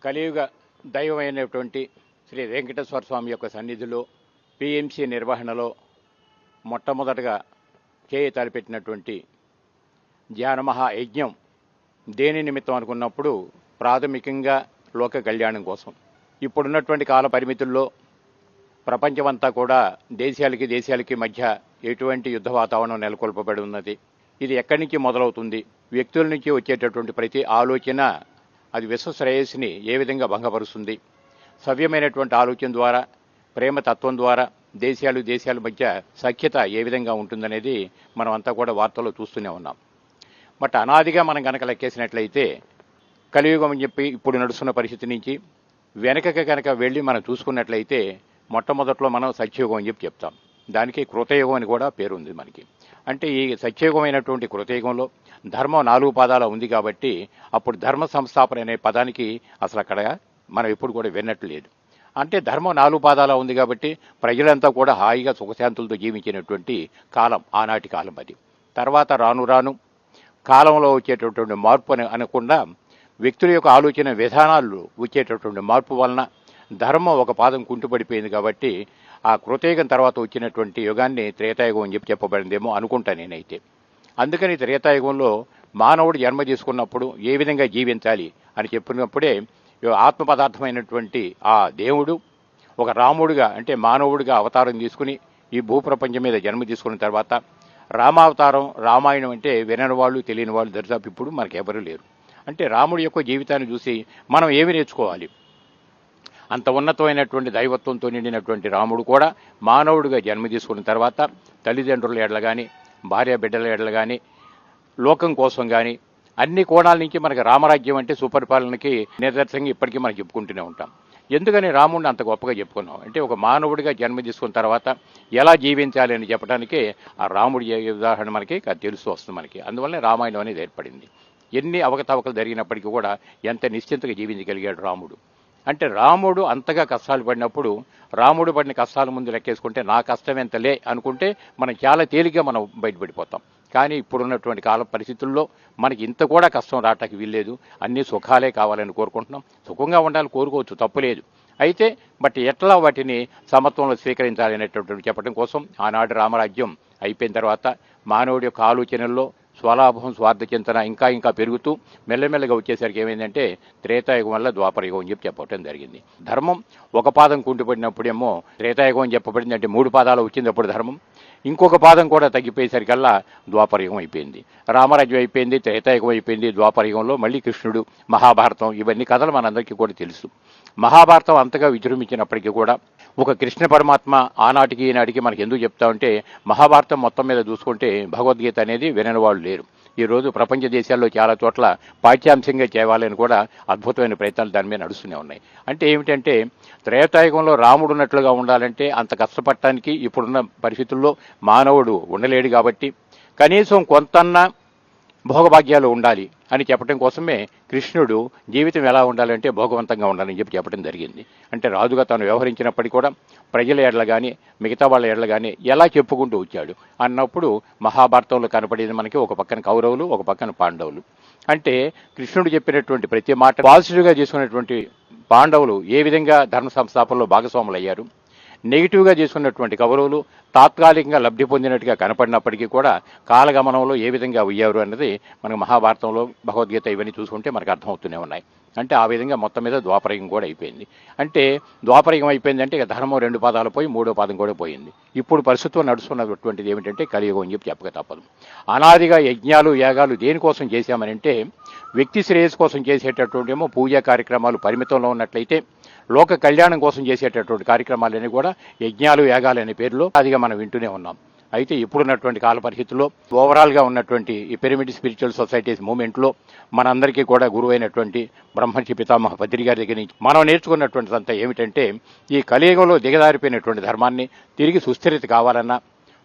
కలియుగ దైవమైనటువంటి శ్రీ వెంకటేశ్వర స్వామి యొక్క సన్నిధిలో పిఎంసి నిర్వహణలో మొట్టమొదటగా చేయి తలపెట్టినటువంటి ధ్యాన మహాయజ్ఞం దేని నిమిత్తం అనుకున్నప్పుడు ప్రాథమికంగా లోక కళ్యాణం కోసం. ఇప్పుడున్నటువంటి కాల పరిమితుల్లో ప్రపంచమంతా కూడా దేశాలకి మధ్య ఎటువంటి యుద్ధ వాతావరణం నెలకొల్పబడి ఉన్నది. ఇది ఎక్కడి నుంచి మొదలవుతుంది? వ్యక్తుల నుంచి వచ్చేటటువంటి ప్రతి ఆలోచన అది విశ్వ శ్రేయస్సుని ఏ విధంగా భంగపరుస్తుంది? సవ్యమైనటువంటి ఆలోచన ద్వారా, ప్రేమతత్వం ద్వారా దేశాల మధ్య సఖ్యత ఏ విధంగా ఉంటుందనేది మనం అంతా కూడా వార్తల్లో చూస్తూనే ఉన్నాం. బట్ అనాదిగా మనం కనుక లెక్కేసినట్లయితే కలియుగం అని చెప్పి ఇప్పుడు నడుస్తున్న పరిస్థితి నుంచి వెనకకి కనుక వెళ్ళి మనం చూసుకున్నట్లయితే మొట్టమొదట్లో మనం సత్యయుగం అని చెప్తాం. దానికి కృతయుగం అని కూడా పేరు ఉంది మనకి. అంటే ఈ సత్యయుగమైనటువంటి కృతయుగంలో ధర్మం 4 పాదాల ఉంది కాబట్టి అప్పుడు ధర్మ సంస్థాపన అనే పదానికి అసలు అక్కడ మనం ఎప్పుడు కూడా విన్నట్టు లేదు. అంటే ధర్మం 4 పాదాల ఉంది కాబట్టి ప్రజలంతా కూడా హాయిగా సుఖశాంతులతో జీవించినటువంటి కాలం ఆనాటి కాలం అది. తర్వాత రాను రాను కాలంలో వచ్చేటటువంటి మార్పు అని అనకుండా వ్యక్తుల యొక్క ఆలోచన విధానాల్లో వచ్చేటటువంటి మార్పు వలన ధర్మం ఒక పాదం కుంటుపడిపోయింది. కాబట్టి ఆ కృతయుగం తర్వాత వచ్చినటువంటి యుగాన్ని త్రేతాయుగం అని చెప్పబడిందేమో అనుకుంటా నేనైతే. అందుకని త్రేతాయుగంలో మానవుడు జన్మ తీసుకున్నప్పుడు ఏ విధంగా జీవించాలి అని చెప్పినప్పుడే ఆత్మ పదార్థమైనటువంటి ఆ దేవుడు ఒక రాముడిగా అంటే మానవుడిగా అవతారం తీసుకుని ఈ భూప్రపంచం మీద జన్మ తీసుకున్న తర్వాత రామావతారం, రామాయణం అంటే వినని వాళ్ళు తెలియని వాళ్ళు దరిదాపు ఇప్పుడు మనకెవరూ లేరు. అంటే రాముడి యొక్క జీవితాన్ని చూసి మనం ఏమి నేర్చుకోవాలి? అంత ఉన్నతమైనటువంటి దైవత్వంతో నిండినటువంటి రాముడు కూడా మానవుడిగా జన్మ తీసుకున్న తర్వాత తల్లిదండ్రుల ఎడల కానీ, భార్య బిడ్డల ఎడల కానీ, లోకం కోసం కానీ అన్ని కోణాల నుంచి మనకి రామరాజ్యం అంటే సుపరిపాలనకి నిదర్శనంగా ఇప్పటికీ మనం చెప్పుకుంటూనే ఉంటాం. ఎందుకని రాముడిని అంత గొప్పగా చెప్పుకున్నాం అంటే ఒక మానవుడిగా జన్మ తీసుకున్న తర్వాత ఎలా జీవించాలి అని చెప్పడానికే ఆ రాముడి ఉదాహరణ మనకి తెలుస్తూ వస్తుంది మనకి. అందువల్లనే రామాయణం అనేది ఏర్పడింది. ఎన్ని అవకతవకలు జరిగినప్పటికీ కూడా ఎంత నిశ్చింతగా జీవించగలిగాడు రాముడు. అంటే రాముడు అంతగా కష్టాలు పడినప్పుడు రాముడు పడిన కష్టాల ముందు లెక్కేసుకుంటే నా కష్టం ఎంతలే అనుకుంటే మనం చాలా తేలిగ్గా మనం బయటపడిపోతాం. కానీ ఇప్పుడున్నటువంటి కాల పరిస్థితుల్లో మనకి ఇంత కూడా కష్టం రావటానికి వీల్లేదు. అన్ని సుఖాలే కావాలని కోరుకుంటున్నాం. సుఖంగా ఉండాలి కోరుకోవచ్చు, తప్పులేదు. అయితే బట్ ఎట్లా వాటిని సమత్వంలో స్వీకరించాలి అనేటటువంటి చెప్పడం కోసం ఆనాడు రామరాజ్యం అయిపోయిన తర్వాత మానవుడి యొక్క ఆలోచనల్లో స్వలాభం, స్వార్థ చింతన ఇంకా పెరుగుతూ మెల్లమెల్లగా వచ్చేసరికి ఏమైందంటే త్రేతాయుగం వల్ల ద్వాపరయుగం అని చెప్పడం జరిగింది. ధర్మం ఒక పాదం కుంటుపడినప్పుడేమో త్రేతాయుగం అని చెప్పబడింది. అంటే 3 పాదాలు వచ్చినప్పుడు ధర్మం ఇంకొక పాదం కూడా తగ్గిపోయేసరికల్లా ద్వాపరయుగం అయిపోయింది. రామరాజ్యం అయిపోయింది, త్రేతాయుగం అయిపోయింది. ద్వాపరయుగంలో మళ్ళీ కృష్ణుడు, మహాభారతం ఇవన్నీ కథలు మనందరికీ కూడా తెలుసు. మహాభారతం అంతగా విజృంభించినప్పటికీ కూడా ఒక కృష్ణ పరమాత్మ ఆనాటికి ఈనాటికి మనకి ఎందుకు చెప్తామంటే మహాభారతం మొత్తం మీద చూసుకుంటే భగవద్గీత అనేది వినని వాళ్ళు లేరు. ఈరోజు ప్రపంచ దేశాల్లో చాలా చోట్ల పాఠ్యాంశంగా చేయాలని కూడా అద్భుతమైన ప్రయత్నాలు దాని మీద నడుస్తూనే ఉన్నాయి. అంటే ఏమిటంటే త్రేతాయుగంలో రాముడు ఉన్నట్లుగా ఉండాలంటే అంత కష్టపడటానికి ఇప్పుడున్న పరిస్థితుల్లో మానవుడు ఉండలేడు. కాబట్టి కనీసం కొంతన్నా భోగభాగ్యాలు ఉండాలి అని చెప్పడం కోసమే కృష్ణుడు జీవితం ఎలా ఉండాలంటే భోగవంతంగా ఉండాలని చెప్పడం జరిగింది. అంటే రాజుగా తాను వ్యవహరించినప్పటికీ కూడా ప్రజల ఎడల కానీ మిగతా వాళ్ళ ఎడల కానీ ఎలా చెప్పుకుంటూ వచ్చాడు అన్నప్పుడు మహాభారతంలో కనపడేది మనకి ఒక పక్కన కౌరవులు, ఒక పక్కన పాండవులు. అంటే కృష్ణుడు చెప్పినటువంటి ప్రతి మాట పాజిటివ్గా చేసుకున్నటువంటి పాండవులు ఏ విధంగా ధర్మ సంస్థాపనలో భాగస్వాములు అయ్యారు, నెగిటివ్గా చేసుకున్నటువంటి కౌరవులు తాత్కాలికంగా లబ్ధి పొందినట్టుగా కనపడినప్పటికీ కూడా కాలగమనంలో ఏ విధంగా అయ్యారు అన్నది మనకు మహాభారతంలో, భగవద్గీత ఇవన్నీ చూసుకుంటే మనకు అర్థమవుతూనే ఉన్నాయి. అంటే ఆ విధంగా మొత్తం మీద ద్వాపరయుగం కూడా అయిపోయింది. అంటే ద్వాపరయుగం అయిపోయిందంటే ఇక ధర్మం 2 పాదాలు పోయి 3వ పాదం కూడా పోయింది. ఇప్పుడు పరిస్థితుల్లో నడుస్తున్నటువంటిది ఏమిటంటే కలియుగం అని చెప్పక తప్పదు. అనాదిగా యజ్ఞాలు, యాగాలు దేనికోసం చేశామనంటే వ్యక్తి శ్రేయస్సు కోసం చేసేటటువంటి ఏమో పూజా కార్యక్రమాలు పరిమితంలో ఉన్నట్లయితే లోక కళ్యాణం కోసం చేసేటటువంటి కార్యక్రమాలన్నీ కూడా యజ్ఞాలు, యాగాలు అనే పేరులో అదిగా మనం వింటూనే ఉన్నాం. అయితే ఇప్పుడున్నటువంటి కాల పరిస్థితుల్లో ఓవరాల్గా ఉన్నటువంటి ఈ పిరమిడ్ స్పిరిచువల్ సొసైటీస్ మూవ్మెంట్లో మనందరికీ కూడా గురువైనటువంటి బ్రహ్మర్షి పితామహ బద్రి గారి దగ్గర నుంచి మనం నేర్చుకున్నటువంటిదంతా ఏమిటంటే ఈ కలియుగంలో దిగజారిపోయినటువంటి ధర్మాన్ని తిరిగి సుస్థిరత కావాలన్నా,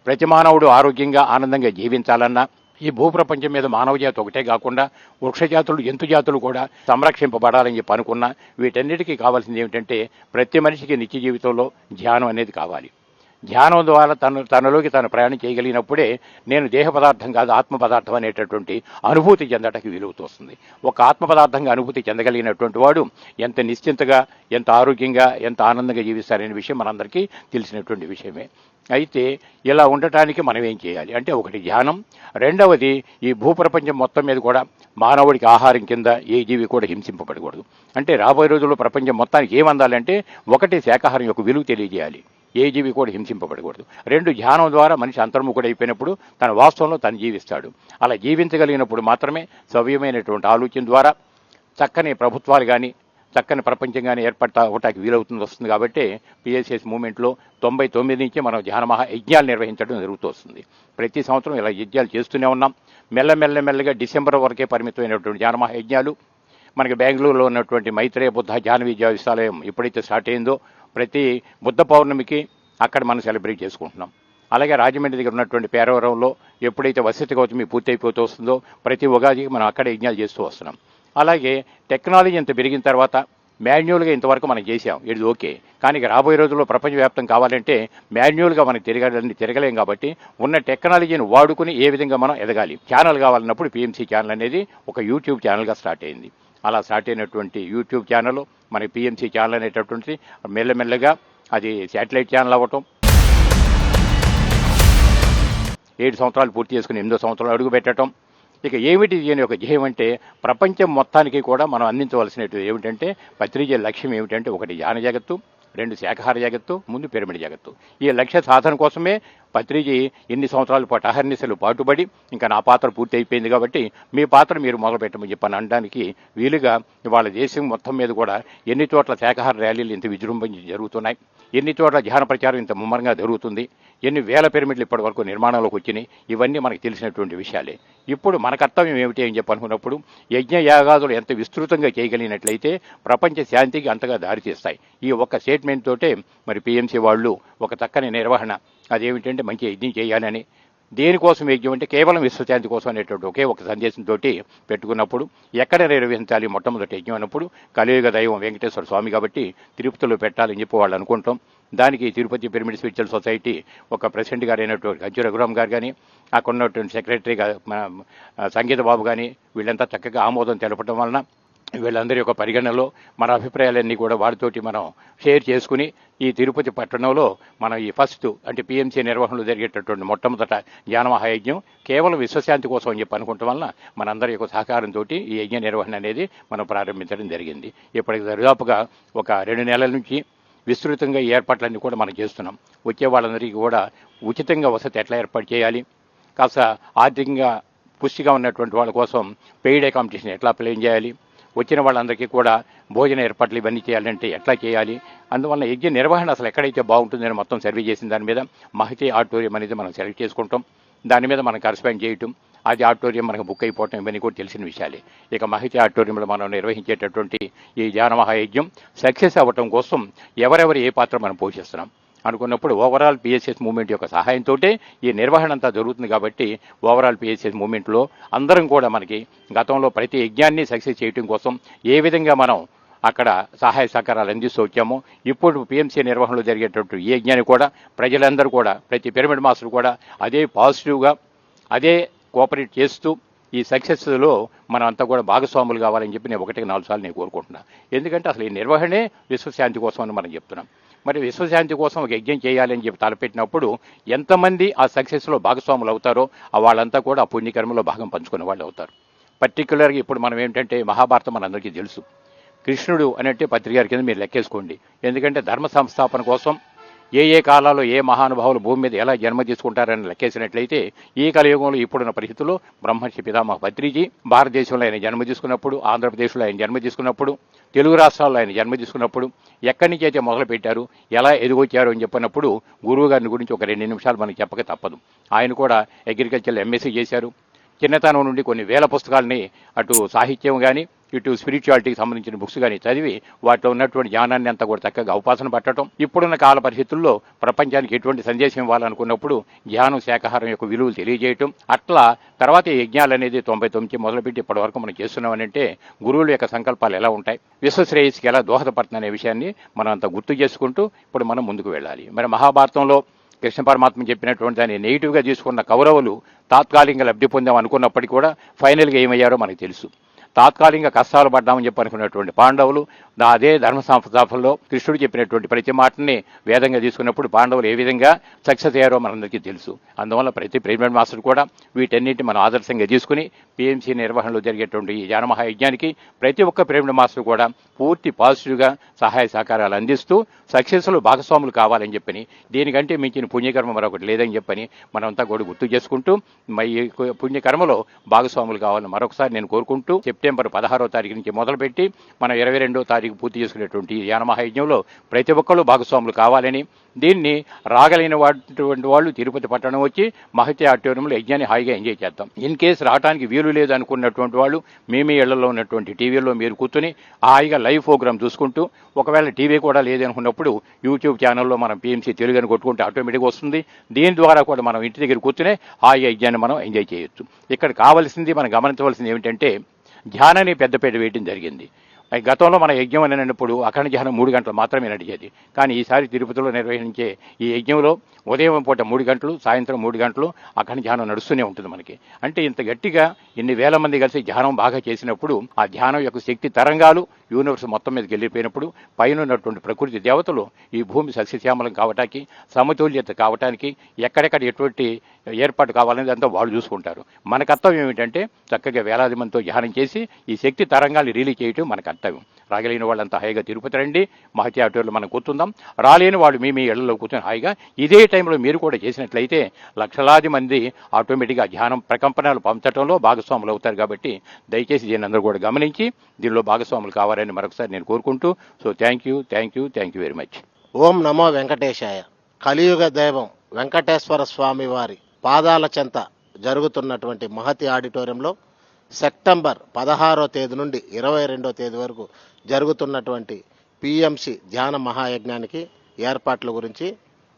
ప్రతి మానవుడు ఆరోగ్యంగా ఆనందంగా జీవించాలన్నా, ఈ భూప్రపంచం మీద మానవ జాతి ఒకటే కాకుండా వృక్షజాతులు, జంతు జాతులు కూడా సంరక్షింపబడాలని చెప్పి అనుకున్నా వీటన్నిటికీ కావాల్సింది ఏమిటంటే ప్రతి మనిషికి నిత్య జీవితంలో ధ్యానం అనేది కావాలి. ధ్యానం ద్వారా తనలోకి తను ప్రయాణం చేయగలిగినప్పుడే నేను దేహ పదార్థం కాదు ఆత్మ పదార్థం అనేటటువంటి అనుభూతి చెందటానికి వీలవుతూ వస్తుంది. ఒక ఆత్మ పదార్థంగా అనుభూతి చెందగలిగినటువంటి వాడు ఎంత నిశ్చింతగా, ఎంత ఆరోగ్యంగా, ఎంత ఆనందంగా జీవిస్తారనే విషయం మనందరికీ తెలిసినటువంటి విషయమే. అయితే ఇలా ఉండటానికి మనం ఏం చేయాలి అంటే, ఒకటి ధ్యానం, రెండవది ఈ భూప్రపంచం మొత్తం మీద కూడా మానవుడికి ఆహారం కింద ఏ జీవి కూడా హింసింపబడకూడదు. అంటే రాబోయే రోజుల్లో ప్రపంచం మొత్తానికి ఏమందాలంటే, ఒకటి శాకాహారం యొక్క విలువ తెలియజేయాలి, ఏ జీవి కూడా హింసింపబడకూడదు. రెండు, ధ్యానం ద్వారా మనిషి అంతర్ముఖుడు అయిపోయినప్పుడు తన వాస్తవంలో తను జీవిస్తాడు. అలా జీవించగలిగినప్పుడు మాత్రమే సవ్యమైనటువంటి ఆలోచన ద్వారా చక్కని ప్రభుత్వాలు కానీ చక్కని ప్రపంచం కానీ ఏర్పడతా అవటానికి వీలవుతుంది వస్తుంది. కాబట్టి పిఎస్ఎస్ మూవ్మెంట్లో 99 నుంచి మనం ధ్యాన మహా యజ్ఞాలు నిర్వహించడం జరుగుతూ వస్తుంది. ప్రతి సంవత్సరం ఇలా యజ్ఞాలు చేస్తూనే ఉన్నాం. మెల్లమెల్లగా డిసెంబర్ వరకే పరిమితమైనటువంటి ధ్యాన మహా యజ్ఞాలు మనకి బెంగళూరులో ఉన్నటువంటి మైత్రేయ బుద్ధ ధ్యాన విశ్వవిద్యాలయం ఎప్పుడైతే స్టార్ట్ అయిందో, ప్రతి బుద్ధ పౌర్ణమికి అక్కడ మనం సెలబ్రేట్ చేసుకుంటున్నాం. అలాగే రాజమండ్రి దగ్గర ఉన్నటువంటి పేరవరంలో ఎప్పుడైతే వసతి గౌతమి పూర్తి అయిపోతూ వస్తుందో, ప్రతి ఉగాదికి మనం అక్కడ యజ్ఞాలు చేస్తూ వస్తున్నాం. అలాగే టెక్నాలజీ ఇంత పెరిగిన తర్వాత మాన్యువల్గా ఇంతవరకు మనం చేసాం, ఇది ఓకే. కానీ రాబోయే రోజుల్లో ప్రపంచవ్యాప్తం కావాలంటే మాన్యువల్గా మనం తిరగలేం. కాబట్టి ఉన్న టెక్నాలజీని వాడుకుని ఏ విధంగా మనం ఎదగాలి. ఛానల్ కావాలన్నప్పుడు పిఎంసి ఛానల్ అనేది ఒక యూట్యూబ్ ఛానల్గా స్టార్ట్ అయింది. అలా స్టార్ట్ అయినటువంటి యూట్యూబ్ ఛానల్ మన పిఎంసి ఛానల్ అనేటటువంటి మెల్లమెల్లగా అది శాటిలైట్ ఛానల్ అవ్వటం, 7 సంవత్సరాలు పూర్తి చేసుకుని 8వ సంవత్సరాలు అడుగు పెట్టడం. ఇక ఏమిటి దీని యొక్క ధ్యేయం అంటే, ప్రపంచం మొత్తానికి కూడా మనం అందించవలసినవి ఏమిటంటే, పత్రిజీ లక్ష్యం ఏమిటంటే, ఒకటి ధ్యాన జగత్తు, 2 శాకాహార జగత్తు, ముందు పిరమిడ్ జగత్తు. ఈ లక్ష్య సాధన కోసమే పత్రిజీ ఎన్ని సంవత్సరాల పాటు అహర్నిశలు పాటుపడి, ఇంకా నా పాత్ర పూర్తి అయిపోయింది కాబట్టి మీ పాత్ర మీరు మొదలు పెట్టమని చెప్పని అనడానికి వీలుగా ఇవాళ దేశం మొత్తం మీద కూడా ఎన్ని చోట్ల శాకాహార ర్యాలీలు ఇంత విజృంభించి జరుగుతున్నాయి, ఎన్ని చోట్ల ధ్యాన ప్రచారం ఇంత ముమ్మరంగా జరుగుతుంది, ఎన్ని వేల పిరమిడ్లు ఇప్పటి వరకు నిర్మాణంలోకి వచ్చినాయి, ఇవన్నీ మనకు తెలిసినటువంటి విషయాలే. ఇప్పుడు మన కర్తవ్యం ఏమిటి అని చెప్పి అనుకున్నప్పుడు, యజ్ఞ యాగాదులు ఎంత విస్తృతంగా చేయగలిగినట్లయితే ప్రపంచ శాంతికి అంతగా దారితీస్తాయి. ఈ ఒక్క స్టేట్మెంట్ తోటే మరి పిఎంసి వాళ్ళు ఒక చక్కని నిర్వహణ, అదేమిటంటే మంచి యజ్ఞం చేయాలని. దేనికోసం యజ్ఞం అంటే కేవలం విశ్వశాంతి కోసం అనేటువంటి ఒకే ఒక సందేశంతో పెట్టుకున్నప్పుడు, ఎక్కడ నిర్వహించాలి మొట్టమొదటి యజ్ఞం అన్నప్పుడు కలియుగ దైవం వెంకటేశ్వర స్వామి కాబట్టి తిరుపతిలో పెట్టాలని చెప్పి వాళ్ళు అనుకుంటాం. దానికి తిరుపతి పిరమిడ్ స్పిరిచువల్ సొసైటీ ఒక ప్రెసిడెంట్ గారు అయినటువంటి గంజు రఘురామ్ గారు కానీ, అక్కడ ఉన్నటువంటి సెక్రటరీగా సంగీత బాబు కానీ, వీళ్ళంతా చక్కగా ఆమోదం తెలపడం వలన వీళ్ళందరి యొక్క పరిగణనలో మన అభిప్రాయాలన్నీ కూడా వారితోటి మనం షేర్ చేసుకుని, ఈ తిరుపతి పట్టణంలో మనం ఈ ఫస్ట్ అంటే పిఎంసీ నిర్వహణలో జరిగేటటువంటి మొట్టమొదట ధ్యాన మహాయజ్ఞం కేవలం విశ్వశాంతి కోసం అని చెప్పి అనుకోవటం వలన మనందరి యొక్క సహకారంతో ఈ యజ్ఞ నిర్వహణ అనేది మనం ప్రారంభించడం జరిగింది. ఇప్పటికి దరిదాపుగా ఒక 2 నెలల నుంచి విస్తృతంగా ఏర్పాట్లన్నీ కూడా మనం చేస్తున్నాం. వచ్చే వాళ్ళందరికీ కూడా ఉచితంగా వసతి ఎట్లా ఏర్పాటు చేయాలి, కాస్త ఆర్థికంగా పుష్టిగా ఉన్నటువంటి వాళ్ళ కోసం పెయిడ్ అకామిడేషన్ ఎట్లా ప్లాన్ చేయాలి, వచ్చిన వాళ్ళందరికీ కూడా భోజన ఏర్పాట్లు ఇవన్నీ చేయాలంటే ఎట్లా చేయాలి, అందువల్ల యజ్ఞ నిర్వహణ అసలు ఎక్కడైతే బాగుంటుందని మొత్తం సర్వే చేసిన దాని మీద మహతి ఆడిటోరియం అనేది మనం సెలెక్ట్ చేసుకుంటాం. దాని మీద మనం కరెస్పాండ్ చేయటం, అది ఆడిటోరియం మనకు బుక్ అయిపోవటం, ఇవన్నీ కూడా తెలిసిన విషయాలే. ఇక మహతి ఆడిటోరియంలో మనం నిర్వహించేటటువంటి ఈ ధ్యాన మహాయజ్ఞం సక్సెస్ అవ్వటం కోసం ఎవరెవరు ఏ పాత్ర మనం పోషిస్తున్నాం అనుకున్నప్పుడు ఓవరాల్ పిఎస్ఎస్ మూవ్మెంట్ యొక్క సహాయంతో ఈ నిర్వహణ అంతా జరుగుతుంది. కాబట్టి ఓవరాల్ పిఎస్ఎస్ మూవ్మెంట్లో అందరం కూడా మనకి గతంలో ప్రతి యజ్ఞాన్ని సక్సెస్ చేయడం కోసం ఏ విధంగా మనం అక్కడ సహాయ సహకారాలు అందిస్తూ వచ్చాము, ఇప్పుడు పిఎంసీ నిర్వహణలో జరిగేటటువంటి ఈ యజ్ఞాన్ని కూడా ప్రజలందరూ కూడా, ప్రతి పిరమిడ్ మాస్టర్ కూడా అదే పాజిటివ్గా అదే కోఆపరేట్ చేస్తూ ఈ సక్సెస్లో మనం అంతా కూడా భాగస్వాములు కావాలని చెప్పి నేను 1-4 సార్లు నేను కోరుకుంటున్నాను. ఎందుకంటే అసలు ఈ నిర్వహణే విశ్వశాంతి కోసం అని మనం చెప్తున్నాం. మరి విశ్వశాంతి కోసం ఒక యజ్ఞం చేయాలని చెప్పి తలపెట్టినప్పుడు ఎంతమంది ఆ సక్సెస్లో భాగస్వాములు అవుతారో వాళ్ళంతా కూడా ఆ పుణ్యకర్మలో భాగం పంచుకునే వాళ్ళు అవుతారు. పర్టికులర్గా ఇప్పుడు మనం ఏంటంటే మహాభారతం మనందరికీ తెలుసు. కృష్ణుడు అనంటే పత్రికారి కింద మీరు లెక్కేసుకోండి. ఎందుకంటే ధర్మ సంస్థాపన కోసం ఏ కాలాల్లో ఏ మహానుభావులు భూమి మీద ఎలా జన్మ తీసుకుంటారని లెక్కేసినట్లయితే ఈ కలియుగంలో ఇప్పుడున్న పరిస్థితుల్లో బ్రహ్మర్షి పితామహ పత్రిజీ భారతదేశంలో ఆయన జన్మ తీసుకున్నప్పుడు, ఆంధ్రప్రదేశ్లో ఆయన జన్మ తీసుకున్నప్పుడు, తెలుగు రాష్ట్రాల్లో ఆయన జన్మ తీసుకున్నప్పుడు ఎక్కడి నుంచి అయితే మొదలుపెట్టారు, ఎలా ఎదుగొచ్చారు అని చెప్పినప్పుడు గురువు గారిని గురించి ఒక 2 నిమిషాలు మనకి చెప్పక తప్పదు. ఆయన కూడా అగ్రికల్చర్ ఎంఎస్సీ చేశారు. చిన్నతనం నుండి కొన్ని వేల పుస్తకాలని అటు సాహిత్యం కానీ ఇటు స్పిరిచువాలిటీకి సంబంధించిన బుక్స్ కానీ చదివి వాటిలో ఉన్నటువంటి జ్ఞానాన్ని అంతా కూడా చక్కగా ఉపాసన పట్టడం, ఇప్పుడున్న కాల పరిస్థితుల్లో ప్రపంచానికి ఎటువంటి సందేశం ఇవ్వాలనుకున్నప్పుడు ధ్యానం శాకాహారం యొక్క విలువలు తెలియజేయటం, అట్లా తర్వాత ఈ యజ్ఞాలు అనేది 99 మొదలుపెట్టి ఇప్పటి వరకు మనం చేస్తున్నామనంటే గురువుల యొక్క సంకల్పాలు ఎలా ఉంటాయి, విశ్వశ్రేయస్కి ఎలా దోహదపడుతుందనే విషయాన్ని మనం అంతా గుర్తు చేసుకుంటూ ఇప్పుడు మనం ముందుకు వెళ్ళాలి. మరి మహాభారతంలో కృష్ణ పరమాత్మ చెప్పినటువంటి దాన్ని నెగిటివ్గా తీసుకున్న కౌరవులు తాత్కాలికంగా లబ్ధి పొందాం అనుకున్నప్పటికీ కూడా ఫైనల్గా ఏమయ్యారో మనకు తెలుసు. తాత్కాలికంగా కష్టాలు పడ్డామని చెప్పి అనుకున్నటువంటి పాండవులు అదే ధర్మ సంస్థాపనలో కృష్ణుడు చెప్పినటువంటి ప్రతి మాటని వేదంగా తీసుకున్నప్పుడు పాండవులు ఏ విధంగా సక్సెస్ అయ్యారో మనందరికీ తెలుసు. అందువల్ల ప్రతి ప్రెసిడెంట్ మాస్టర్ కూడా వీటన్నిటిని మనం ఆదర్శంగా తీసుకుని పిఎంసి నిర్వహణలో జరిగేటువంటి ఈ జ్ఞాన మహాయజ్ఞానికి ప్రతి ఒక్క ప్రెసిడెంట్ మాస్టర్ కూడా పూర్తి పాజిటివ్గా సహాయ సహకారాలు అందిస్తూ సక్సెస్లో భాగస్వాములు కావాలని చెప్పని, దీనికంటే మించిన పుణ్యకర్మ మరొకటి లేదని చెప్పని మనంతా కూడా గుర్తు చేసుకుంటూ ఈ పుణ్యకర్మలో భాగస్వాములు కావాలని మరొకసారి నేను కోరుకుంటూ సెప్టెంబర్ 16వ తారీఖు నుంచి మొదలుపెట్టి మనం 22వ తారీఖు పూర్తి చేసుకునేటువంటి జ్ఞాన మహాయజ్ఞంలో ప్రతి ఒక్కళ్ళు భాగస్వాములు కావాలని, దీన్ని రాగలిగినటువంటి వాళ్ళు తిరుపతి పట్టణం వచ్చి మహతి ఆడిటోరియంలో యజ్ఞాన్ని హాయిగా ఎంజాయ్ చేద్దాం. ఇన్ కేసు రావడానికి వీలు లేదు అనుకున్నటువంటి వాళ్ళు మీ ఇళ్లలో ఉన్నటువంటి టీవీలో మీరు కూర్చొని హాయిగా లైవ్ ప్రోగ్రామ్ చూసుకుంటూ, ఒకవేళ టీవీ కూడా లేదనుకున్నప్పుడు యూట్యూబ్ ఛానల్లో మనం పిఎంసి తెలుగు అని కొట్టుకుంటే ఆటోమేటిక్గా వస్తుంది. దీని ద్వారా కూడా మనం ఇంటి దగ్గర కూర్చునే హాయిగా యజ్ఞాన్ని మనం ఎంజాయ్ చేయొచ్చు. ఇక్కడ కావాల్సింది మనం గమనించవలసింది ఏమిటంటే ధ్యానాన్ని పెద్దపేట వేయడం జరిగింది. గతంలో మన యజ్ఞం అని అన్నప్పుడు అఖండ ధ్యానం 3 గంటలు మాత్రమే నడిచేది. కానీ ఈసారి తిరుపతిలో నిర్వహించే ఈ యజ్ఞంలో ఉదయం పూట 3 గంటలు, సాయంత్రం 3 గంటలు అఖండ ధ్యానం నడుస్తూనే ఉంటుంది మనకి. అంటే ఇంత గట్టిగా ఇన్ని వేల మంది కలిసి ధ్యానం బాగా చేసినప్పుడు ఆ ధ్యానం యొక్క శక్తి తరంగాలు యూనివర్స్ మొత్తం మీదకి వెళ్ళిపోయినప్పుడు పైన ఉన్నటువంటి ప్రకృతి దేవతలు ఈ భూమి సస్యశ్యామలం కావటానికి, సమతుల్యత కావటానికి ఎక్కడెక్కడ ఎటువంటి ఏర్పాటు కావాలనేది అంతా వాళ్ళు చూసుకుంటారు. మన కర్తవ్యం ఏమిటంటే చక్కగా వేలాది మందితో ధ్యానం చేసి ఈ శక్తి తరంగాలు రిలీజ్ చేయటం మన కర్తవ్యం. రాగలిగిన వాళ్ళంతా హాయిగా తిరుపతి రండి, మహతి ఆటోలో మనం కూర్చుందాం. రాలేని వాళ్ళు మీ ఇళ్లలో కూర్చొని హాయిగా ఇదే టైంలో మీరు కూడా చేసినట్లయితే లక్షలాది మంది ఆటోమేటిక్గా ధ్యానం ప్రకంపనలు పంచడంలో భాగస్వాములు అవుతారు. కాబట్టి దయచేసి దీన్ని అందరూ కూడా గమనించి దీనిలో భాగస్వాములు కావాలని మరొకసారి నేను కోరుకుంటూ, so thank you very much. ఓం నమో వెంకటేశాయ. కలియుగ దైవం వెంకటేశ్వర స్వామి వారి పాదాల చెంత జరుగుతున్నటువంటి మహతి ఆడిటోరియంలో సెప్టెంబర్ 16వ తేదీ నుండి 22వ తేదీ వరకు జరుగుతున్నటువంటి పిఎంసి ధ్యాన మహాయజ్ఞానికి ఏర్పాట్ల గురించి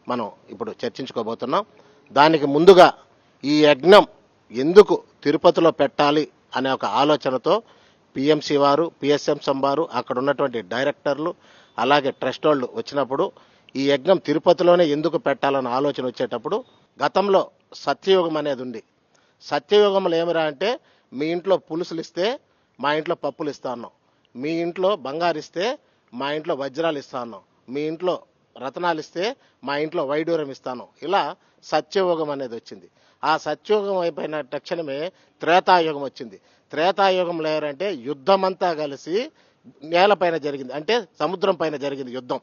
మనం ఇప్పుడు చర్చించుకోబోతున్నాం. దానికి ముందుగా ఈ యజ్ఞం ఎందుకు తిరుపతిలో పెట్టాలి అనే ఒక ఆలోచనతో పిఎంసి వారు, పిఎస్ఎంసం వారు, అక్కడ ఉన్నటువంటి డైరెక్టర్లు, అలాగే ట్రస్ట్ వాళ్ళు వచ్చినప్పుడు ఈ యజ్ఞం తిరుపతిలోనే ఎందుకు పెట్టాలన్న ఆలోచన వచ్చేటప్పుడు, గతంలో సత్యయుగం అనేది ఉంది. సత్యయుగంలో ఏమిరా అంటే మీ ఇంట్లో పులుసులు ఇస్తే మా ఇంట్లో పప్పులు ఇస్తాను, మీ ఇంట్లో బంగారు ఇస్తే మా ఇంట్లో వజ్రాలు ఇస్తాను, మీ ఇంట్లో రత్నాలు ఇస్తే మా ఇంట్లో వైడూర్యం ఇస్తాను. ఇలా సత్యయుగం అనేది వచ్చింది. ఆ సత్యయుగం అయిపోయిన తక్షణమే త్రేతాయుగం వచ్చింది. త్రేతాయుగంలో ఎవరంటే యుద్ధమంతా కలిసి నేలపైన జరిగింది, అంటే సముద్రం పైన జరిగింది యుద్ధం.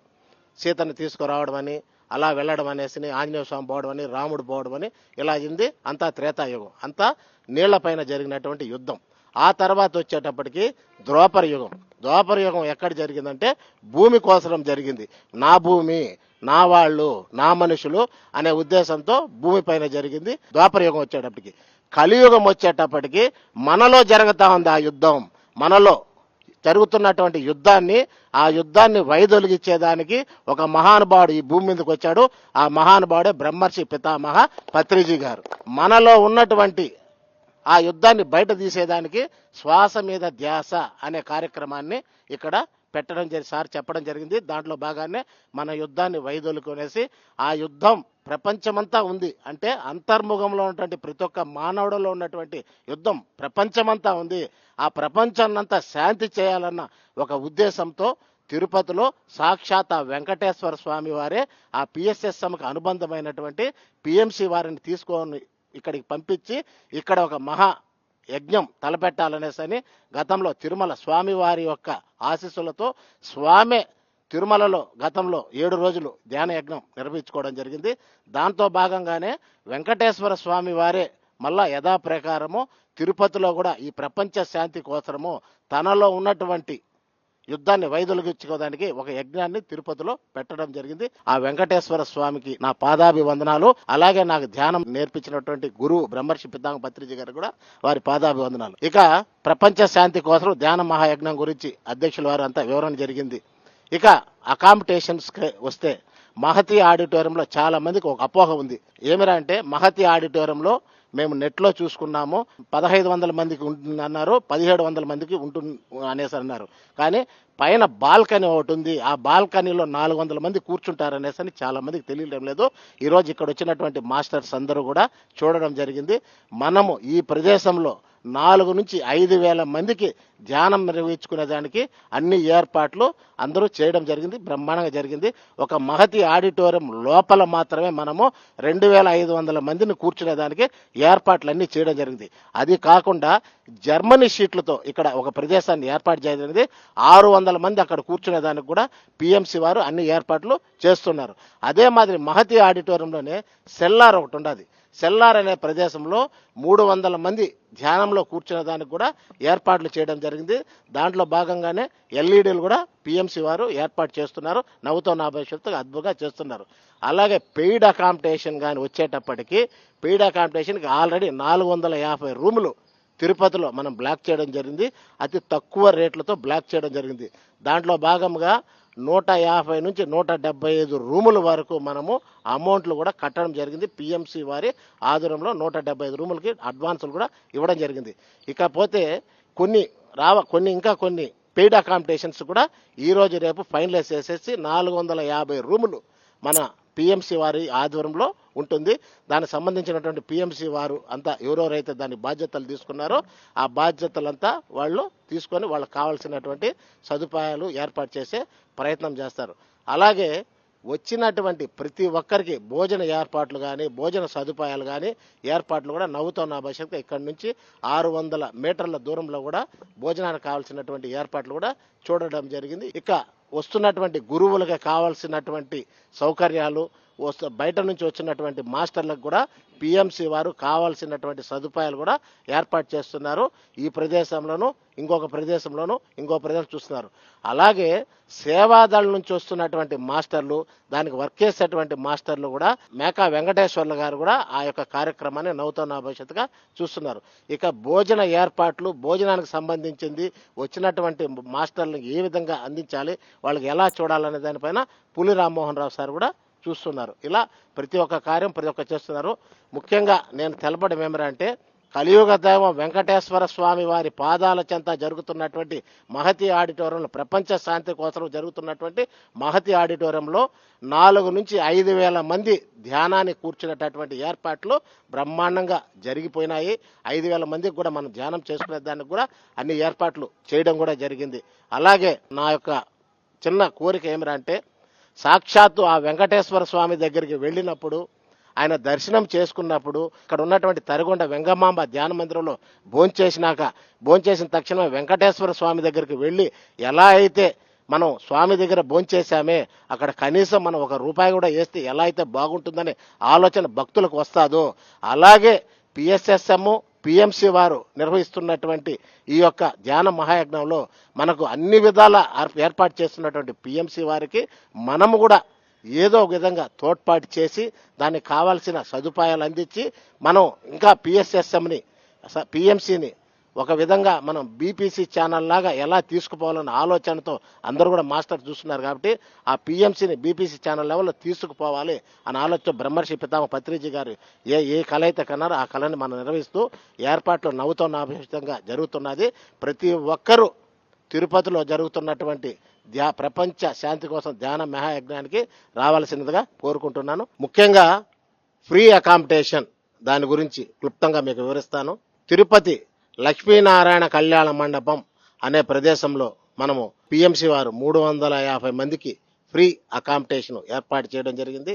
సీతను తీసుకురావడం అని, అలా వెళ్ళడం అనేసి, ఆంజనేయ స్వామి పోవడం అని, రాముడు పోవడం అని, ఇలా అయింది. అంతా త్రేతాయుగం, అంతా నీళ్లపైన జరిగినటువంటి యుద్ధం. ఆ తర్వాత వచ్చేటప్పటికి ద్వాపర యుగం. ద్వాపర యుగం ఎక్కడ జరిగిందంటే భూమి కోసం జరిగింది. నా భూమి, నా వాళ్ళు, నా మనుషులు అనే ఉద్దేశంతో భూమి పైన జరిగింది. ద్వాపర యుగం వచ్చేటప్పటికి, కలియుగం వచ్చేటప్పటికి మనలో జరుగుతా ఉంది ఆ యుద్ధం. మనలో జరుగుతున్నటువంటి ఆ యుద్ధాన్ని వైదొలిగించేదానికి ఒక మహానుభావుడు ఈ భూమి మీదకి వచ్చాడు. ఆ మహానుభావుడే బ్రహ్మర్షి పితామహ పత్రిజీ గారు. మనలో ఉన్నటువంటి ఆ యుద్ధాన్ని బయట తీసేదానికి శ్వాస మీద ధ్యాస అనే కార్యక్రమాన్ని ఇక్కడ సార్ చెప్పడం జరిగింది. దాంట్లో భాగానే మన యుద్ధాన్ని వైదొలుకొనేసి, ఆ యుద్ధం ప్రపంచమంతా ఉంది, అంటే అంతర్ముఖంలో ఉన్నటువంటి ప్రతి ఒక్క మానవుడిలో ఉన్నటువంటి యుద్ధం ప్రపంచమంతా ఉంది. ఆ ప్రపంచాన్నంతా శాంతి చేయాలన్న ఒక ఉద్దేశంతో తిరుపతిలో సాక్షాత్ వెంకటేశ్వర స్వామి వారే ఆ పిఎస్ఎస్ఎంకి అనుబంధమైనటువంటి పిఎంసి వారిని తీసుకొని ఇక్కడికి పంపించి ఇక్కడ ఒక మహా యజ్ఞం తలపెట్టాలనేసని గతంలో తిరుమల స్వామివారి యొక్క ఆశీస్సులతో స్వామి తిరుమలలో గతంలో 7 రోజులు ధ్యాన యజ్ఞం నిర్వహించుకోవడం జరిగింది. దాంతో భాగంగానే వెంకటేశ్వర స్వామి వారే మళ్ళా యథాప్రకారము తిరుపతిలో కూడా ఈ ప్రపంచ శాంతి కోసము తనలో ఉన్నటువంటి యుద్ధాన్ని వైదొలిగించుకోవడానికి ఒక యజ్ఞాన్ని తిరుపతిలో పెట్టడం జరిగింది. ఆ వెంకటేశ్వర స్వామికి నా పాదాభివందనాలు. అలాగే నాకు ధ్యానం నేర్పించినటువంటి గురువు బ్రహ్మర్షి పితామహ పత్రిజీ గారు కూడా వారి పాదాభివందనాలు. ఇక ప్రపంచ శాంతి కోసం ధ్యాన మహాయజ్ఞం గురించి అధ్యక్షుల వారు అంతా వివరణ జరిగింది. ఇక అకామిడేషన్స్ వస్తే మహతి ఆడిటోరియంలో చాలా మందికి ఒక అపోహ ఉంది. ఏమిరా అంటే మహతి ఆడిటోరియంలో మేము నెట్లో చూసుకున్నాము. 1500 మందికి ఉంటుందన్నారు, 1700 మందికి ఉంటుంది అనేసి అన్నారు. కానీ పైన బాల్కనీ ఒకటి ఉంది, ఆ బాల్కనీలో 400 మంది కూర్చుంటారనేసి అని చాలా మందికి తెలియడం లేదు. ఈరోజు ఇక్కడ వచ్చినటువంటి మాస్టర్స్ అందరూ కూడా చూడడం జరిగింది. మనము ఈ ప్రదేశంలో 4 నుంచి 5,000 మందికి ధ్యానం నిర్వహించుకునే దానికి అన్ని ఏర్పాట్లు అందరూ చేయడం జరిగింది, బ్రహ్మాండంగా జరిగింది. ఒక మహతి ఆడిటోరియం లోపల మాత్రమే మనము 2,500 మందిని కూర్చునేదానికి ఏర్పాట్లు అన్నీ చేయడం జరిగింది. అది కాకుండా జర్మనీ షీట్లతో ఇక్కడ ఒక ప్రదేశాన్ని ఏర్పాటు చేయడం జరిగింది. 600 మంది అక్కడ కూర్చునేదానికి కూడా పిఎంసి వారు అన్ని ఏర్పాట్లు చేస్తున్నారు. అదే మాదిరి మహతి ఆడిటోరియంలోనే సెల్లార్ ఒకటి ఉండదు. సెల్లార్ అనే ప్రదేశంలో 300 మంది ధ్యానంలో కూర్చునే దానికి కూడా ఏర్పాట్లు చేయడం జరిగింది. దాంట్లో భాగంగానే ఎల్ఈడీలు కూడా పిఎంసి వారు ఏర్పాటు చేస్తున్నారు. నవ్వుతో నా భవిష్యత్తు అద్భుతంగా చేస్తున్నారు. అలాగే పెయిడ్ అకామిడేషన్ కానీ వచ్చేటప్పటికి పెయిడ్ అకామిడేషన్కి ఆల్రెడీ 450 రూములు తిరుపతిలో మనం బ్లాక్ చేయడం జరిగింది. అతి తక్కువ రేట్లతో బ్లాక్ చేయడం జరిగింది. దాంట్లో భాగంగా 150 నుంచి 175 రూముల వరకు మనము అమౌంట్లు కూడా కట్టడం జరిగింది. పిఎంసి వారి ఆధ్వర్యంలో 175 రూములకి అడ్వాన్సులు కూడా ఇవ్వడం జరిగింది. ఇకపోతే కొన్ని పెయిడ్ అకామిడేషన్స్ కూడా ఈరోజు రేపు ఫైనలైజ్ చేసేసి 450 రూములు మన పిఎంసి వారి ఆధ్వర్యంలో ఉంటుంది. దానికి సంబంధించినటువంటి పిఎంసి వారు అంతా ఎవరెవరైతే దాని బాధ్యతలు తీసుకున్నారో ఆ బాధ్యతలంతా వాళ్ళు తీసుకొని వాళ్ళకి కావాల్సినటువంటి సదుపాయాలు ఏర్పాటు చేసే ప్రయత్నం చేస్తారు. అలాగే వచ్చినటువంటి ప్రతి ఒక్కరికి భోజన ఏర్పాట్లు కానీ భోజన సదుపాయాలు కానీ ఏర్పాట్లు కూడా నవ్వుతో నా భవిష్యత్తు ఇక్కడి నుంచి 600 మీటర్ల దూరంలో కూడా భోజనానికి కావాల్సినటువంటి ఏర్పాట్లు కూడా చూడడం జరిగింది. ఇక వస్తున్నటువంటి గురువులకు కావాల్సినటువంటి సౌకర్యాలు, బయట నుంచి వచ్చినటువంటి మాస్టర్లకు కూడా పిఎంసి వారు కావాల్సినటువంటి సదుపాయాలు కూడా ఏర్పాటు చేస్తున్నారు. ఈ ప్రదేశంలోనూ ఇంకో ప్రదేశం చూస్తున్నారు. అలాగే సేవాదళ నుంచి వస్తున్నటువంటి మాస్టర్లు, దానికి వర్క్ చేసేటువంటి మాస్టర్లు కూడా మేకా వెంకటేశ్వర్లు గారు కూడా ఆ యొక్క కార్యక్రమాన్ని నవ్వుతో నా భవిష్యత్తుగా చూస్తున్నారు. ఇక భోజన ఏర్పాట్లు, భోజనానికి సంబంధించింది వచ్చినటువంటి మాస్టర్లకు ఏ విధంగా అందించాలి, వాళ్ళకి ఎలా చూడాలనే దానిపైన పులి రామ్మోహన్ రావు సార్ కూడా చూస్తున్నారు. ఇలా ప్రతి ఒక్క కార్యం ప్రతి ఒక్క చేస్తున్నారు. ముఖ్యంగా నేను తెలపడం ఏమిటంటే కలియుగ దైవం వెంకటేశ్వర స్వామి వారి పాదాల చెంత జరుగుతున్నటువంటి మహతి ఆడిటోరియంలో ప్రపంచ శాంతి కోసం జరుగుతున్నటువంటి మహతి ఆడిటోరియంలో 4 నుంచి 5,000 మంది ధ్యానాన్ని కూర్చునేటటువంటి ఏర్పాట్లు బ్రహ్మాండంగా జరిగిపోయినాయి. 5,000 మందికి కూడా మనం ధ్యానం చేసుకునే దానికి కూడా అన్ని ఏర్పాట్లు చేయడం కూడా జరిగింది. అలాగే నా యొక్క చిన్న కోరిక ఏమిటంటే సాక్షాత్తు ఆ వెంకటేశ్వర స్వామి దగ్గరికి వెళ్ళినప్పుడు, ఆయన దర్శనం చేసుకున్నప్పుడు, ఇక్కడ ఉన్నటువంటి తరిగొండ వెంగమాంబ ధ్యాన మందిరంలో భోంచేసిన తక్షణమే వెంకటేశ్వర స్వామి దగ్గరికి వెళ్ళి ఎలా అయితే మనం స్వామి దగ్గర భోంచేసామే అక్కడ కనీసం మనం ₹1 కూడా వేస్తే ఎలా అయితే బాగుంటుందనే ఆలోచన భక్తులకు వస్తాదో, అలాగే పిఎస్ఎస్ఎం పిఎంసి వారు నిర్వహిస్తున్నటువంటి ఈ యొక్క ధ్యాన మహాయజ్ఞంలో మనకు అన్ని విధాల ఏర్పాటు చేస్తున్నటువంటి పిఎంసి వారికి మనము కూడా ఏదో ఒక విధంగా తోడ్పాటు చేసి దానికి కావాల్సిన సదుపాయాలు అందించి మనం ఇంకా పిఎంసిని ఒక విధంగా మనం బీపీసీ ఛానల్ లాగా ఎలా తీసుకుపోవాలన్న ఆలోచనతో అందరూ కూడా మాస్టర్ చూస్తున్నారు. కాబట్టి ఆ పిఎంసిని బీపీసీ ఛానల్ లెవెల్లో తీసుకుపోవాలి అనే ఆలోచన బ్రహ్మర్షి పితామహ పత్రిజీ గారు ఏ కళ అయితే కన్నారో ఆ కళని మనం నిర్వహిస్తూ ఏర్పాట్లు నవ్వుతో నాభిష్టంగా జరుగుతున్నది. ప్రతి ఒక్కరూ తిరుపతిలో జరుగుతున్నటువంటి ప్రపంచ శాంతి కోసం ధ్యాన మహాయజ్ఞానికి రావాల్సినదిగా కోరుకుంటున్నాను. ముఖ్యంగా ఫ్రీ అకామిడేషన్ దాని గురించి క్లుప్తంగా మీకు వివరిస్తాను. తిరుపతి లక్ష్మీనారాయణ కళ్యాణ మండపం అనే ప్రదేశంలో మనము పిఎంసి వారు 350 మందికి ఫ్రీ అకామిడేషన్ ఏర్పాటు చేయడం జరిగింది.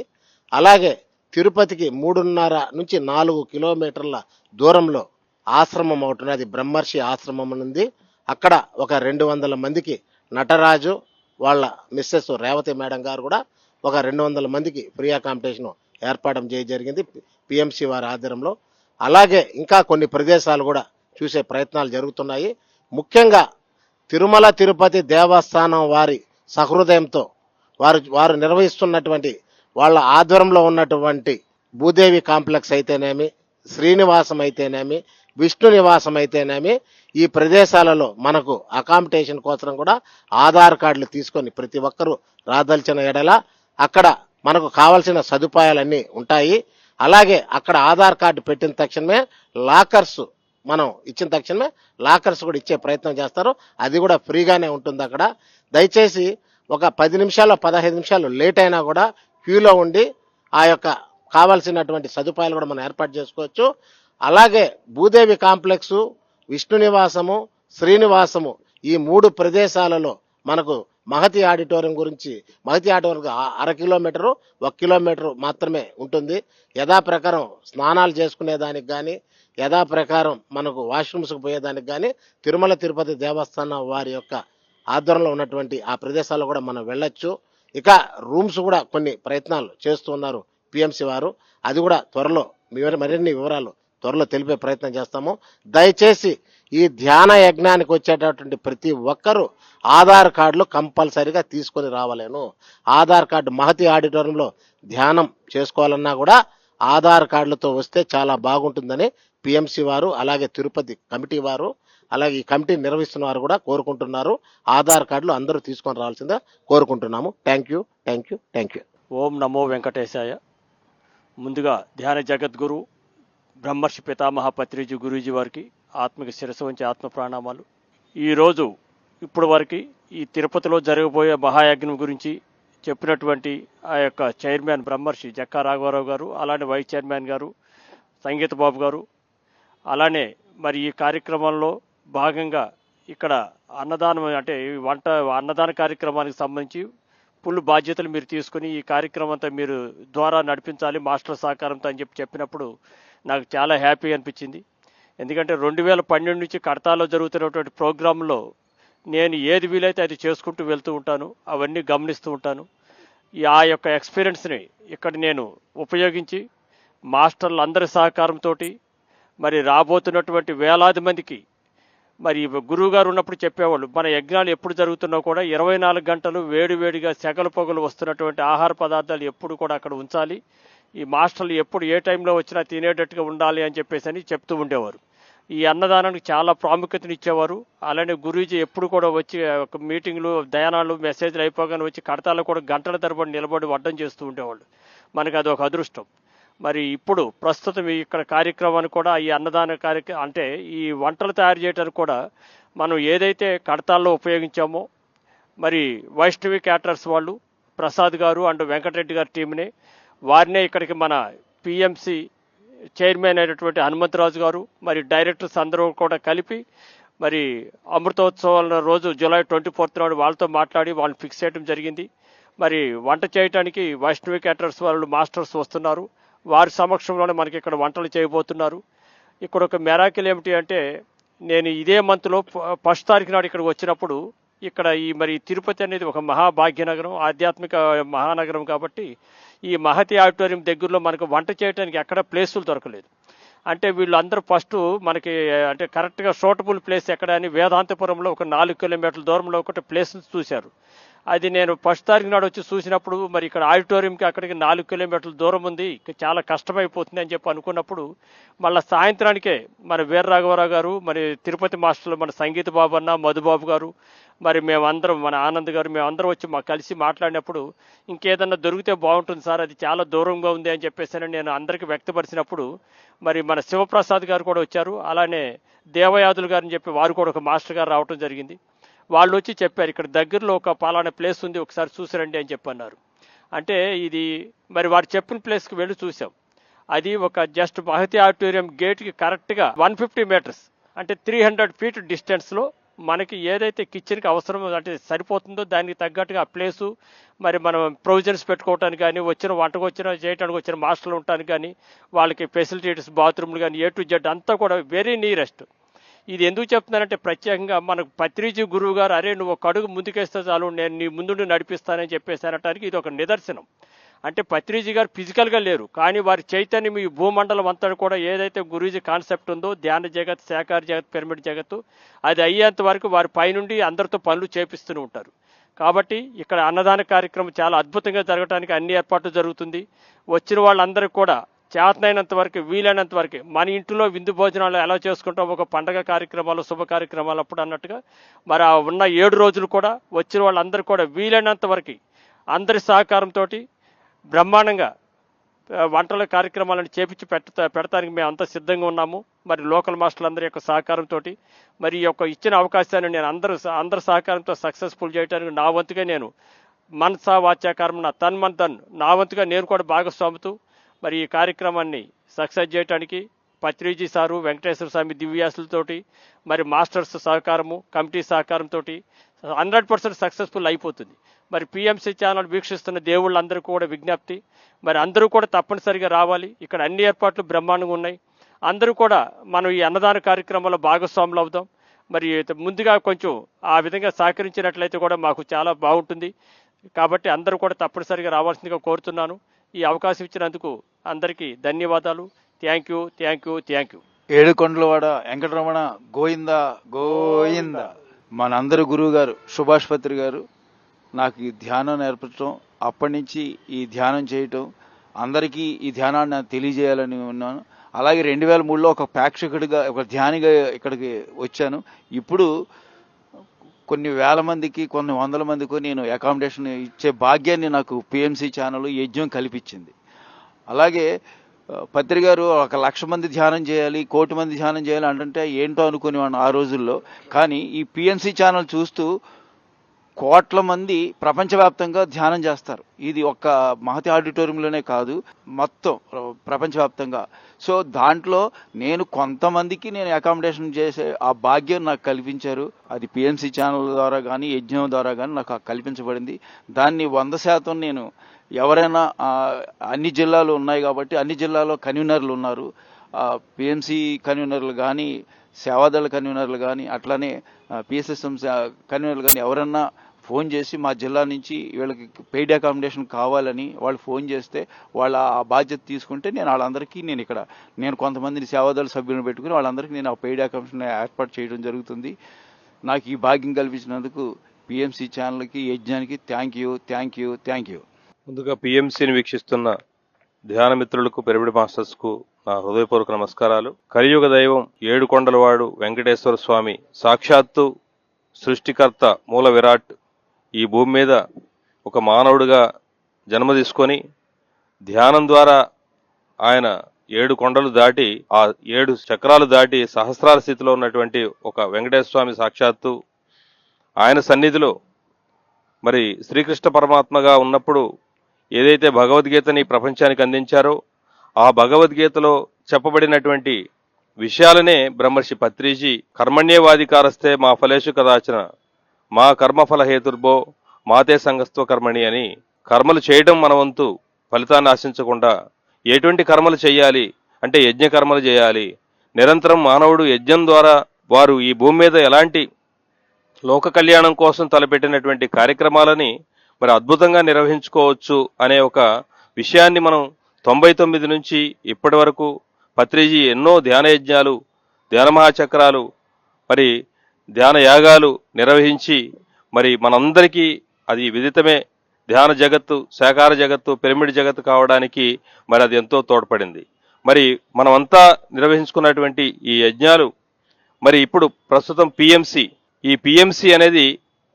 అలాగే తిరుపతికి 3.5 నుంచి 4 కిలోమీటర్ల దూరంలో ఆశ్రమం ఒకటి ఉన్నది, బ్రహ్మర్షి ఆశ్రమం ఉంది. అక్కడ ఒక 200 మందికి నటరాజు వాళ్ళ మిస్సెస్ రేవతి మేడం గారు కూడా ఒక 200 మందికి ఫ్రీ అకామిడేషన్ ఏర్పాటు చేయడం జరిగింది పిఎంసి వారి ఆధ్వర్యంలో. అలాగే ఇంకా కొన్ని ప్రదేశాలు కూడా చూసే ప్రయత్నాలు జరుగుతున్నాయి. ముఖ్యంగా తిరుమల తిరుపతి దేవస్థానం వారి సహృదయంతో వారు నిర్వహిస్తున్నటువంటి వాళ్ళ ఆధ్వర్యంలో ఉన్నటువంటి భూదేవి కాంప్లెక్స్ అయితేనేమి, శ్రీనివాసం అయితేనేమి, విష్ణు నివాసం అయితేనేమి ఈ ప్రదేశాలలో మనకు అకామిడేషన్ కోసం కూడా ఆధార్ కార్డులు తీసుకొని ప్రతి ఒక్కరూ రాదల్చిన ఎడల అక్కడ మనకు కావాల్సిన సదుపాయాలన్నీ ఉంటాయి. అలాగే అక్కడ ఆధార్ కార్డు పెట్టిన తక్షణమే లాకర్స్ మనం ఇచ్చిన తక్షణమే లాకర్స్ కూడా ఇచ్చే ప్రయత్నం చేస్తారు. అది కూడా ఫ్రీగానే ఉంటుంది అక్కడ. దయచేసి ఒక 10 నిమిషాలు 15 నిమిషాలు లేట్ అయినా కూడా క్యూలో ఉండి ఆ యొక్క కావాల్సినటువంటి సదుపాయాలు కూడా మనం ఏర్పాటు చేసుకోవచ్చు. అలాగే భూదేవి కాంప్లెక్సు, విష్ణు నివాసము, శ్రీనివాసము ఈ 3 ప్రదేశాలలో మనకు మహతి ఆడిటోరియం గురించి, మహతి ఆడిటోరియం 1/2 కిలోమీటరు 1 కిలోమీటరు మాత్రమే ఉంటుంది. యథాప్రకారం స్నానాలు చేసుకునేదానికి కానీ, యథాప్రకారం మనకు వాష్రూమ్స్కి పోయేదానికి కానీ తిరుమల తిరుపతి దేవస్థానం వారి యొక్క ఆధ్వర్యంలో ఉన్నటువంటి ఆ ప్రదేశాల్లో కూడా మనం వెళ్ళొచ్చు. ఇక రూమ్స్ కూడా కొన్ని ప్రయత్నాలు చేస్తున్నారు పిఎంసి వారు. అది కూడా త్వరలో మరిన్ని వివరాలు త్వరలో తెలిపే ప్రయత్నం చేస్తాము. దయచేసి ఈ ధ్యాన యజ్ఞానికి వచ్చేటటువంటి ప్రతి ఒక్కరూ ఆధార్ కార్డులు కంపల్సరీగా తీసుకొని రావాలేను. ఆధార్ కార్డు మహతి ఆడిటోరియంలో ధ్యానం చేసుకోవాలన్నా కూడా ఆధార్ కార్డులతో వస్తే చాలా బాగుంటుందని పిఎంసి వారు, అలాగే తిరుపతి కమిటీ వారు, అలాగే ఈ కమిటీ నిర్వహిస్తున్న వారు కూడా కోరుకుంటున్నారు. ఆధార్ కార్డులు అందరూ తీసుకొని రావాల్సిందిగా కోరుకుంటున్నాము. Thank you. ఓం నమో వెంకటేశాయ. ముందుగా ధ్యాన జగద్గురు బ్రహ్మర్షి పితామహ పత్రిజీ గురూజీ వారికి ఆత్మకి శిరస్సు వంచి ఆత్మ ప్రాణామాలు. ఈరోజు ఇప్పుడు వరకు ఈ తిరుపతిలో జరగబోయే మహాయజ్ఞం గురించి చెప్పినటువంటి ఆ యొక్క చైర్మన్ బ్రహ్మర్షి జక్కా రాఘవరావు గారు, అలానే వైస్ చైర్మన్ గారు సంగీత బాబు గారు, అలానే మరి ఈ కార్యక్రమంలో భాగంగా ఇక్కడ అన్నదానం అంటే అన్నదాన కార్యక్రమానికి సంబంధించి ఫుల్ బాధ్యతలు మీరు తీసుకుని ఈ కార్యక్రమం అంతా మీరు ద్వారా నడిపించాలి మాస్టర్ సహకారంతో అని చెప్పినప్పుడు నాకు చాలా హ్యాపీ అనిపించింది. ఎందుకంటే 2012 నుంచి కడతాలో జరుగుతున్నటువంటి ప్రోగ్రాంలో నేను ఏది వీలైతే అది చేసుకుంటూ వెళ్తూ ఉంటాను, అవన్నీ గమనిస్తూ ఉంటాను. ఆ యొక్క ఎక్స్పీరియన్స్ని ఇక్కడ నేను ఉపయోగించి మాస్టర్లు అందరి సహకారంతో మరి రాబోతున్నటువంటి వేలాది మందికి మరి గురువు గారు ఉన్నప్పుడు చెప్పేవాళ్ళు మన యజ్ఞాలు ఎప్పుడు జరుగుతున్నా కూడా 24 గంటలు వేడివేడిగా సెగలు పొగలు వస్తున్నటువంటి ఆహార పదార్థాలు ఎప్పుడు కూడా అక్కడ ఉంచాలి. ఈ మాస్టర్లు ఎప్పుడు ఏ టైంలో వచ్చినా తినేటట్టుగా ఉండాలి అని చెప్పేసి చెప్తూ ఉండేవారు. ఈ అన్నదానానికి చాలా ప్రాముఖ్యతను ఇచ్చేవారు. అలానే గురూజీ ఎప్పుడు కూడా వచ్చి ఒక మీటింగ్లు దయానాలు మెసేజ్లు అయిపోగానే వచ్చి కడతాలో కూడా గంటల తరబడి నిలబడి వడ్డం చేస్తూ ఉండేవాళ్ళు. మనకు అది ఒక అదృష్టం. మరి ఇప్పుడు ప్రస్తుతం ఇక్కడ కార్యక్రమాన్ని కూడా ఈ అన్నదాన అంటే ఈ వంటలు తయారు చేయడానికి కూడా మనం ఏదైతే కడతాల్లో ఉపయోగించామో మరి వైష్ణవి క్యాటరర్స్ వాళ్ళు ప్రసాద్ గారు అండ్ వెంకటరెడ్డి గారి టీంని వారినే ఇక్కడికి మన పిఎంసి చైర్మన్ అయినటువంటి హనుమంతరాజు గారు మరి డైరెక్టర్స్ అందరూ కూడా కలిపి మరి అమృతోత్సవాల రోజు జూలై 24 నాడు వాళ్ళతో మాట్లాడి వాళ్ళని ఫిక్స్ చేయడం జరిగింది. మరి వంట చేయడానికి వైష్ణవి క్యాటరర్స్ వాళ్ళు మాస్టర్స్ వస్తున్నారు. వారి సమక్షంలోనే మనకి ఇక్కడ వంటలు చేయబోతున్నారు. ఇక్కడ ఒక మెరాకిల్ ఏమిటి అంటే నేను ఇదే మంత్లో 1 తారీఖు నాడు ఇక్కడికి వచ్చినప్పుడు ఇక్కడ మరి తిరుపతి అనేది ఒక మహాభాగ్యనగరం, ఆధ్యాత్మిక మహానగరం కాబట్టి ఈ మహతి ఆడిటోరియం దగ్గరలో మనకు వంట చేయడానికి ఎక్కడ ప్లేసులు దొరకలేదు. అంటే వీళ్ళందరూ ఫస్ట్ మనకి అంటే కరెక్ట్గా సూటబుల్ ప్లేస్ ఎక్కడ అని వేదాంతపురంలో ఒక 4 కిలోమీటర్ల దూరంలో ఒకటి ప్లేస్ చూశారు. అది నేను 1 తారీఖు నాడు వచ్చి చూసినప్పుడు మరి ఇక్కడ ఆడిటోరియంకి అక్కడికి 4 కిలోమీటర్ల దూరం ఉంది, చాలా కష్టమైపోతుంది అని చెప్పి అనుకున్నప్పుడు మళ్ళీ సాయంత్రానికే మన వీర రాఘవరావు గారు, మరి తిరుపతి మాస్టర్లు మన సంగీత బాబు అన్న, మధుబాబు గారు, మరి మేమందరం మన ఆనంద్ గారు మేమందరం వచ్చి కలిసి మాట్లాడినప్పుడు ఇంకేదన్నా దొరికితే బాగుంటుంది సార్, అది చాలా దూరంగా ఉంది అని చెప్పేసి నేను అందరికీ వ్యక్తపరిచినప్పుడు మరి మన శివప్రసాద్ గారు కూడా వచ్చారు. అలానే దేవయాదులు గారని చెప్పి వారు కూడా ఒక మాస్టర్ గారు రావడం జరిగింది. వాళ్ళు వచ్చి చెప్పారు ఇక్కడ దగ్గరలో ఒక పలానా ప్లేస్ ఉంది, ఒకసారి చూసిరండి అని చెప్పన్నారు. అంటే ఇది మరి వారు చెప్పిన ప్లేస్కి వెళ్ళి చూసాం. అది ఒక జస్ట్ మహతి ఆడిటోరియం గేట్కి కరెక్ట్గా 150 మీటర్స్ అంటే 300 ఫీట్ డిస్టెన్స్లో మనకి ఏదైతే కిచెన్కి అవసరం అంటే సరిపోతుందో దానికి తగ్గట్టుగా ఆ ప్లేసు మరి మనం ప్రొవిజన్స్ పెట్టుకోవటానికి కానీ వంటకు చేయడానికి వచ్చిన మాస్టర్లు ఉండటానికి కానీ వాళ్ళకి ఫెసిలిటీస్ బాత్రూమ్లు కానీ A to Z అంతా కూడా వెరీ నియరెస్ట్. ఇది ఎందుకు చెప్తున్నానంటే ప్రత్యేకంగా మనకు పత్రిజీ గురువు గారు అరే నువ్వు ఒక అడుగు ముందుకేస్తే చాలు నేను నీ ముందు నడిపిస్తానని చెప్పేసి అనటానికి ఇది ఒక నిదర్శనం. అంటే పత్రిజీ గారు ఫిజికల్గా లేరు కానీ వారి చైతన్యం ఈ భూమండలం అంతా కూడా ఏదైతే గురూజీ కాన్సెప్ట్ ఉందో ధ్యాన జగత్, శాకార జగత్, పిరమిడ్ జగత్తు అది అయ్యేంత వరకు వారి పైనుండి అందరితో పనులు చేపిస్తూనే ఉంటారు. కాబట్టి ఇక్కడ అన్నదాన కార్యక్రమం చాలా అద్భుతంగా జరగడానికి అన్ని ఏర్పాట్లు జరుగుతుంది. వచ్చిన వాళ్ళందరికీ కూడా చేతనైనంత వరకు వీలైనంత వరకు మన ఇంట్లో విందు భోజనాలు ఎలా చేసుకుంటాం ఒక పండగ కార్యక్రమాలు శుభ కార్యక్రమాలు అప్పుడు అన్నట్టుగా మరి ఆ ఉన్న 7 రోజులు కూడా వచ్చిన వాళ్ళందరూ కూడా వీలైనంత వరకు అందరి సహకారంతో బ్రహ్మాండంగా వంటల కార్యక్రమాలను చేపించి పెడతానికి మేము అంతా సిద్ధంగా ఉన్నాము. మరి లోకల్ మాస్టర్లందరి యొక్క సహకారంతో మరి ఈ యొక్క ఇచ్చిన అవకాశాన్ని నేను అందరి సహకారంతో సక్సెస్ఫుల్ చేయడానికి నా వంతుగా నేను మనసా వాచ్యాకారం నా తన్ నా వంతుగా నేను కూడా భాగస్వాముతూ మరి ఈ కార్యక్రమాన్ని సక్సెస్ చేయడానికి పత్రిజీ సారు, వెంకటేశ్వర స్వామి దివ్యాసులతోటి మరి మాస్టర్స్ సహకారము, కమిటీ సహకారంతో 100% సక్సెస్ఫుల్ అయిపోతుంది. మరి పిఎంసి ఛానల్ వీక్షిస్తున్న దేవుళ్ళందరూ కూడా విజ్ఞప్తి, మరి అందరూ కూడా తప్పనిసరిగా రావాలి. ఇక్కడ అన్ని ఏర్పాట్లు బ్రహ్మాండంగా ఉన్నాయి. అందరూ కూడా మనం ఈ అన్నదాన కార్యక్రమంలో భాగస్వాములు అవుదాం. మరి ముందుగా కొంచెం ఆ విధంగా సహకరించినట్లయితే కూడా మాకు చాలా బాగుంటుంది. కాబట్టి అందరూ కూడా తప్పనిసరిగా రావాల్సిందిగా కోరుతున్నాను. ఈ అవకాశం ఇచ్చినందుకు అందరికీ ధన్యవాదాలు. Thank you. ఏడుకొండలవాడ వెంకటరమణ గోయింద గోయింద. మనందరి గురువు గారు సుభాష్ పత్రి గారు నాకు ఈ ధ్యానం నేర్పడం, అప్పటి నుంచి ఈ ధ్యానం చేయటం, అందరికీ ఈ ధ్యానాన్ని నాకు తెలియజేయాలని ఉన్నాను. అలాగే 2003లో ఒక ప్రేక్షకుడిగా, ఒక ధ్యానిగా ఇక్కడికి వచ్చాను. ఇప్పుడు కొన్ని వేల మందికి, కొన్ని వందల మందికి నేను అకామిడేషన్ ఇచ్చే భాగ్యాన్ని నాకు పిఎంసి ఛానల్ యజ్ఞం కల్పించింది. అలాగే పత్రి గారు 1,00,000 మంది ధ్యానం చేయాలి, 1,00,00,000 మంది ధ్యానం చేయాలి అంటే ఏంటో అనుకునేవాడిని ఆ రోజుల్లో. కానీ ఈ పిఎంసి ఛానల్ చూస్తూ 1,00,00,000 మంది ప్రపంచవ్యాప్తంగా ధ్యానం చేస్తారు. ఇది ఒక్క మహతి ఆడిటోరియంలోనే కాదు, మొత్తం ప్రపంచవ్యాప్తంగా. సో దాంట్లో నేను కొంతమందికి నేను అకామిడేషన్ చేసే ఆ భాగ్యం నాకు కల్పించారు. అది పిఎంసి ఛానల్ ద్వారా కానీ, యజ్ఞం ద్వారా కానీ నాకు కల్పించబడింది. దాన్ని 100% నేను ఎవరైనా అన్ని జిల్లాలు ఉన్నాయి కాబట్టి అన్ని జిల్లాలో కన్వీనర్లు ఉన్నారు. పిఎంసి కన్వీనర్లు కానీ, సేవాదళ కన్వీనర్లు కానీ, అట్లానే పిఎస్ఎస్ఎం కన్వీనర్లు కానీ ఎవరన్నా ఫోన్ చేసి మా జిల్లా నుంచి వీళ్ళకి పెయిడ్ అకామిడేషన్ కావాలని వాళ్ళు ఫోన్ చేస్తే వాళ్ళ ఆ బాధ్యత తీసుకుంటే నేను కొంతమందిని సేవాదళ సభ్యులను పెట్టుకుని వాళ్ళందరికీ నేను ఆ పెయిడ్ అకామిడేషన్ ఏర్పాటు చేయడం జరుగుతుంది. నాకు ఈ భాగ్యం కల్పించినందుకు పిఎంసి ఛానల్కి, యజ్ఞానికి థ్యాంక్ యూ. ముందుగా పిఎంసిని వీక్షిస్తున్న ధ్యాన మిత్రులకు, పిరమిడ్ మాస్టర్స్కు నా హృదయపూర్వక నమస్కారాలు. కలియుగ దైవం ఏడుకొండలవాడు వెంకటేశ్వర స్వామి సాక్షాత్తు సృష్టికర్త, మూల విరాట్ ఈ భూమి మీద ఒక మానవుడిగా జన్మ తీసుకొని ధ్యానం ద్వారా ఆయన 7 కొండలు దాటి, ఆ 7 చక్రాలు దాటి సహస్రాల స్థితిలో ఉన్నటువంటి ఒక వెంకటేశ్వర స్వామి సాక్షాత్తు ఆయన సన్నిధిలో మరి శ్రీకృష్ణ పరమాత్మగా ఉన్నప్పుడు ఏదైతే భగవద్గీతని ప్రపంచానికి అందించారో ఆ భగవద్గీతలో చెప్పబడినటువంటి విషయాలనే బ్రహ్మర్షి పత్రిజీ కర్మణ్యేవాధికారస్తే మా ఫలేషు కదాచన మా కర్మఫల హేతుర్భో మాతే సంగస్త్వ కర్మణి అని, కర్మలు చేయడం మన వంతు, ఫలితాన్ని ఆశించకుండా ఎటువంటి కర్మలు చేయాలి అంటే యజ్ఞ కర్మలు చేయాలి. నిరంతరం మానవుడు యజ్ఞం ద్వారా వారు ఈ భూమి మీద ఎలాంటి లోక కళ్యాణం కోసం తలపెట్టినటువంటి కార్యక్రమాలని మరి అద్భుతంగా నిర్వహించుకోవచ్చు అనే ఒక విషయాన్ని మనం 99 నుంచి ఇప్పటి వరకు పత్రిజీ ఎన్నో ధ్యాన యజ్ఞాలు, ధ్యాన మహాచక్రాలు, మరి ధ్యాన యాగాలు నిర్వహించి మరి మనందరికీ అది విదితమే. ధ్యాన జగత్తు, సాకార జగత్తు, పిరమిడ్ జగత్తు కావడానికి మరి అది ఎంతో తోడ్పడింది. మరి మనమంతా నిర్వహించుకున్నటువంటి ఈ యజ్ఞాలు మరి ఇప్పుడు ప్రస్తుతం ఈ పిఎంసి అనేది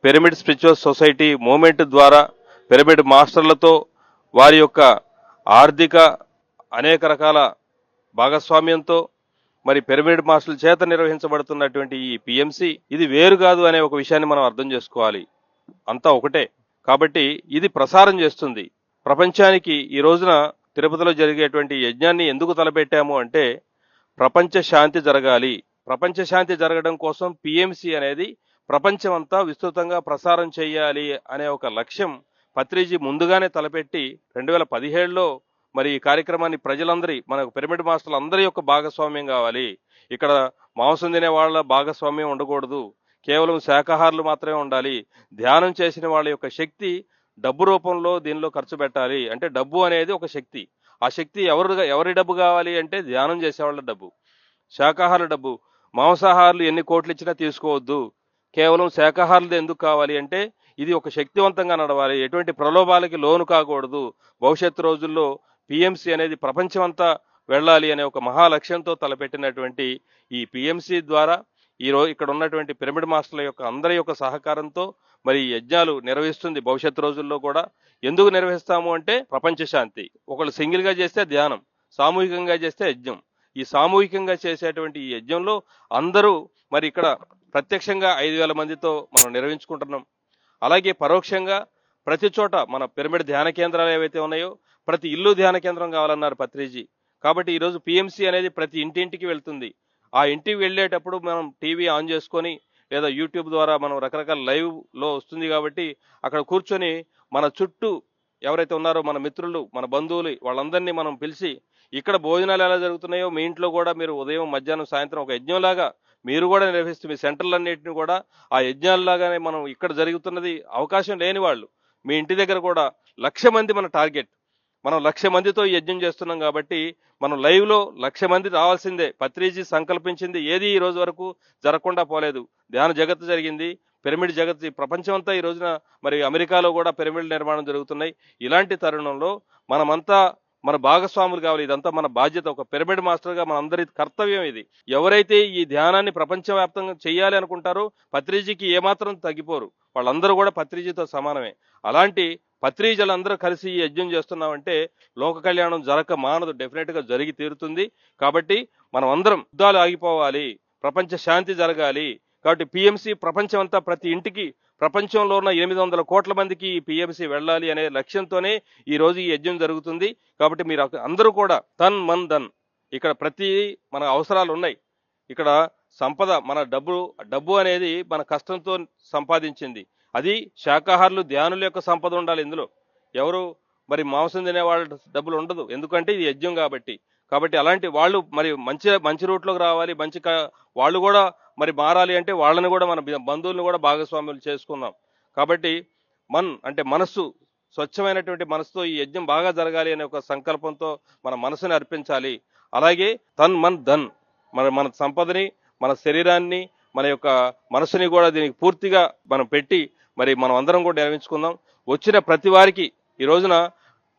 పిరమిడ్ స్పిరిచువల్ సొసైటీ మూవ్మెంట్ ద్వారా పిరమిడ్ మాస్టర్లతో వారి యొక్క ఆర్థిక అనేక రకాల భాగస్వామ్యంతో మరి పిరమిడ్ మాస్టర్ల చేత నిర్వహించబడుతున్నటువంటి ఈ పిఎంసి ఇది వేరు కాదు అనే ఒక విషయాన్ని మనం అర్థం చేసుకోవాలి. అంతా ఒకటే. కాబట్టి ఇది ప్రసారం చేస్తుంది ప్రపంచానికి. ఈ రోజున తిరుపతిలో జరిగేటువంటి యజ్ఞాన్ని ఎందుకు తలపెట్టాము అంటే ప్రపంచ శాంతి జరగాలి. ప్రపంచ శాంతి జరగడం కోసం పిఎంసి అనేది ప్రపంచమంతా విస్తృతంగా ప్రసారం చేయాలి అనే ఒక లక్ష్యం పత్రిజీ ముందుగానే తలపెట్టి 2017లో మరి ఈ కార్యక్రమాన్ని ప్రజలందరి, మనకు పిరమిడ్ మాస్టర్లు అందరి యొక్క భాగస్వామ్యం కావాలి. ఇక్కడ మాంసం తినే వాళ్ళ భాగస్వామ్యం ఉండకూడదు, కేవలం శాకాహారులు మాత్రమే ఉండాలి. ధ్యానం చేసిన వాళ్ళ యొక్క శక్తి డబ్బు రూపంలో దీనిలో ఖర్చు పెట్టాలి. అంటే డబ్బు అనేది ఒక శక్తి. ఆ శక్తి ఎవరి డబ్బు కావాలి అంటే ధ్యానం చేసేవాళ్ళ డబ్బు, శాకాహారుల డబ్బు. మాంసాహారులు ఎన్ని కోట్లు ఇచ్చినా తీసుకోవద్దు, కేవలం శాకాహారులది ఎందుకు కావాలి అంటే ఇది ఒక శక్తివంతంగా నడవాలి, ఎటువంటి ప్రలోభాలకి లోను కాకూడదు. భవిష్యత్తు రోజుల్లో పిఎంసి అనేది ప్రపంచమంతా వెళ్ళాలి అనే ఒక మహా లక్ష్యంతో తలపెట్టినటువంటి ఈ పిఎంసి ద్వారా ఇక్కడ ఉన్నటువంటి పిరమిడ్ మాస్టర్ల యొక్క అందరి యొక్క సహకారంతో మరి ఈ యజ్ఞాలు నిర్వహిస్తుంది భవిష్యత్తు రోజుల్లో కూడా. ఎందుకు నిర్వహిస్తాము అంటే ప్రపంచ శాంతి. ఒకళ్ళు సింగిల్గా చేస్తే ధ్యానం, సామూహికంగా చేస్తే యజ్ఞం. ఈ సామూహికంగా చేసేటువంటి ఈ యజ్ఞంలో అందరూ మరి ఇక్కడ ప్రత్యక్షంగా 5,000 మందితో మనం నిర్వహించుకుంటున్నాం. అలాగే పరోక్షంగా ప్రతి చోట మన పిరమిడ్ ధ్యాన కేంద్రాలు ఏవైతే ఉన్నాయో ప్రతి ఇల్లు ధ్యాన కేంద్రం కావాలన్నారు పత్రిజీ. కాబట్టి ఈరోజు పిఎంసి అనేది ప్రతి ఇంటింటికి వెళ్తుంది. ఆ ఇంటికి వెళ్ళేటప్పుడు మనం టీవీ ఆన్ చేసుకొని లేదా యూట్యూబ్ ద్వారా మనం రకరకాల లైవ్లో వస్తుంది కాబట్టి అక్కడ కూర్చొని మన చుట్టూ ఎవరైతే ఉన్నారో మన మిత్రులు, మన బంధువులు వాళ్ళందరినీ మనం పిలిచి ఇక్కడ భోజనాలు ఎలా జరుగుతున్నాయో మీ ఇంట్లో కూడా మీరు ఉదయం, మధ్యాహ్నం, సాయంత్రం ఒక యజ్ఞంలాగా మీరు కూడా నిర్వహిస్తూ మీ సెంటర్లన్నింటినీ కూడా ఆ యజ్ఞాలలాగానే మనం ఇక్కడ జరుగుతున్నది అవకాశం లేని వాళ్ళు మీ ఇంటి దగ్గర కూడా 1,00,000 మంది మన టార్గెట్. మనం 1,00,000 మందితో ఈ యజ్ఞం చేస్తున్నాం కాబట్టి మనం లైవ్లో 1,00,000 మంది రావాల్సిందే. పత్రిజీ సంకల్పించింది ఏది ఈ రోజు వరకు జరగకుండా పోలేదు. ధ్యాన జగత్తు జరిగింది, పిరమిడ్ జగత్తు, ఈ ప్రపంచం అంతా ఈ రోజున మరి అమెరికాలో కూడా పిరమిడ్ నిర్మాణం జరుగుతున్నాయి. ఇలాంటి తరుణంలో మనమంతా మన భాగస్వాములు కావాలి. ఇదంతా మన బాధ్యత. ఒక పిరమిడ్ మాస్టర్గా మనందరి కర్తవ్యం ఇది. ఎవరైతే ఈ ధ్యానాన్ని ప్రపంచవ్యాప్తంగా చేయాలి అనుకుంటారో పత్రిజీకి ఏమాత్రం తగ్గిపోరు. వాళ్ళందరూ కూడా పత్రిజీతో సమానమే. అలాంటి పత్రిజీలందరూ కలిసి ఈ యజ్ఞం చేస్తున్నామంటే లోక కళ్యాణం జరగక మానదు, డెఫినెట్గా జరిగి తీరుతుంది. కాబట్టి మనం అందరం యుద్ధాలు ఆగిపోవాలి, ప్రపంచ శాంతి జరగాలి. కాబట్టి పిఎంసి ప్రపంచం అంతా ప్రతి ఇంటికి, ప్రపంచంలో ఉన్న 800 కోట్ల మందికి ఈ పిఎంసి వెళ్ళాలి అనే లక్ష్యంతోనే ఈ రోజు ఈ యజ్ఞం జరుగుతుంది. కాబట్టి మీరు అందరూ కూడా తన్ మన్ ధన్, ఇక్కడ ప్రతి మన అవసరాలు ఉన్నాయి. ఇక్కడ సంపద, మన డబ్బు అనేది మన కష్టంతో సంపాదించింది. అది శాకాహారులు, ధ్యానుల యొక్క సంపద ఉండాలి. ఇందులో ఎవరు మరి మాంసం తినే వాళ్ళ డబ్బులు ఉండదు, ఎందుకంటే ఇది యజ్ఞం కాబట్టి. అలాంటి వాళ్ళు మరి మంచి రూట్లోకి రావాలి, వాళ్ళు కూడా మరి మారాలి అంటే వాళ్ళని కూడా మన బంధువులను కూడా భాగస్వాములు చేసుకుందాం. కాబట్టి అంటే మనస్సు, స్వచ్ఛమైనటువంటి మనసుతో ఈ యజ్ఞం బాగా జరగాలి అనే ఒక సంకల్పంతో మన మనసుని అర్పించాలి. అలాగే తన్ మన్ ధన్, మన సంపదని, మన శరీరాన్ని, మన యొక్క మనసుని కూడా దీనికి పూర్తిగా మనం పెట్టి మరి మనం అందరం కూడా నిర్వహించుకుందాం. వచ్చిన ప్రతి వారికి ఈ రోజున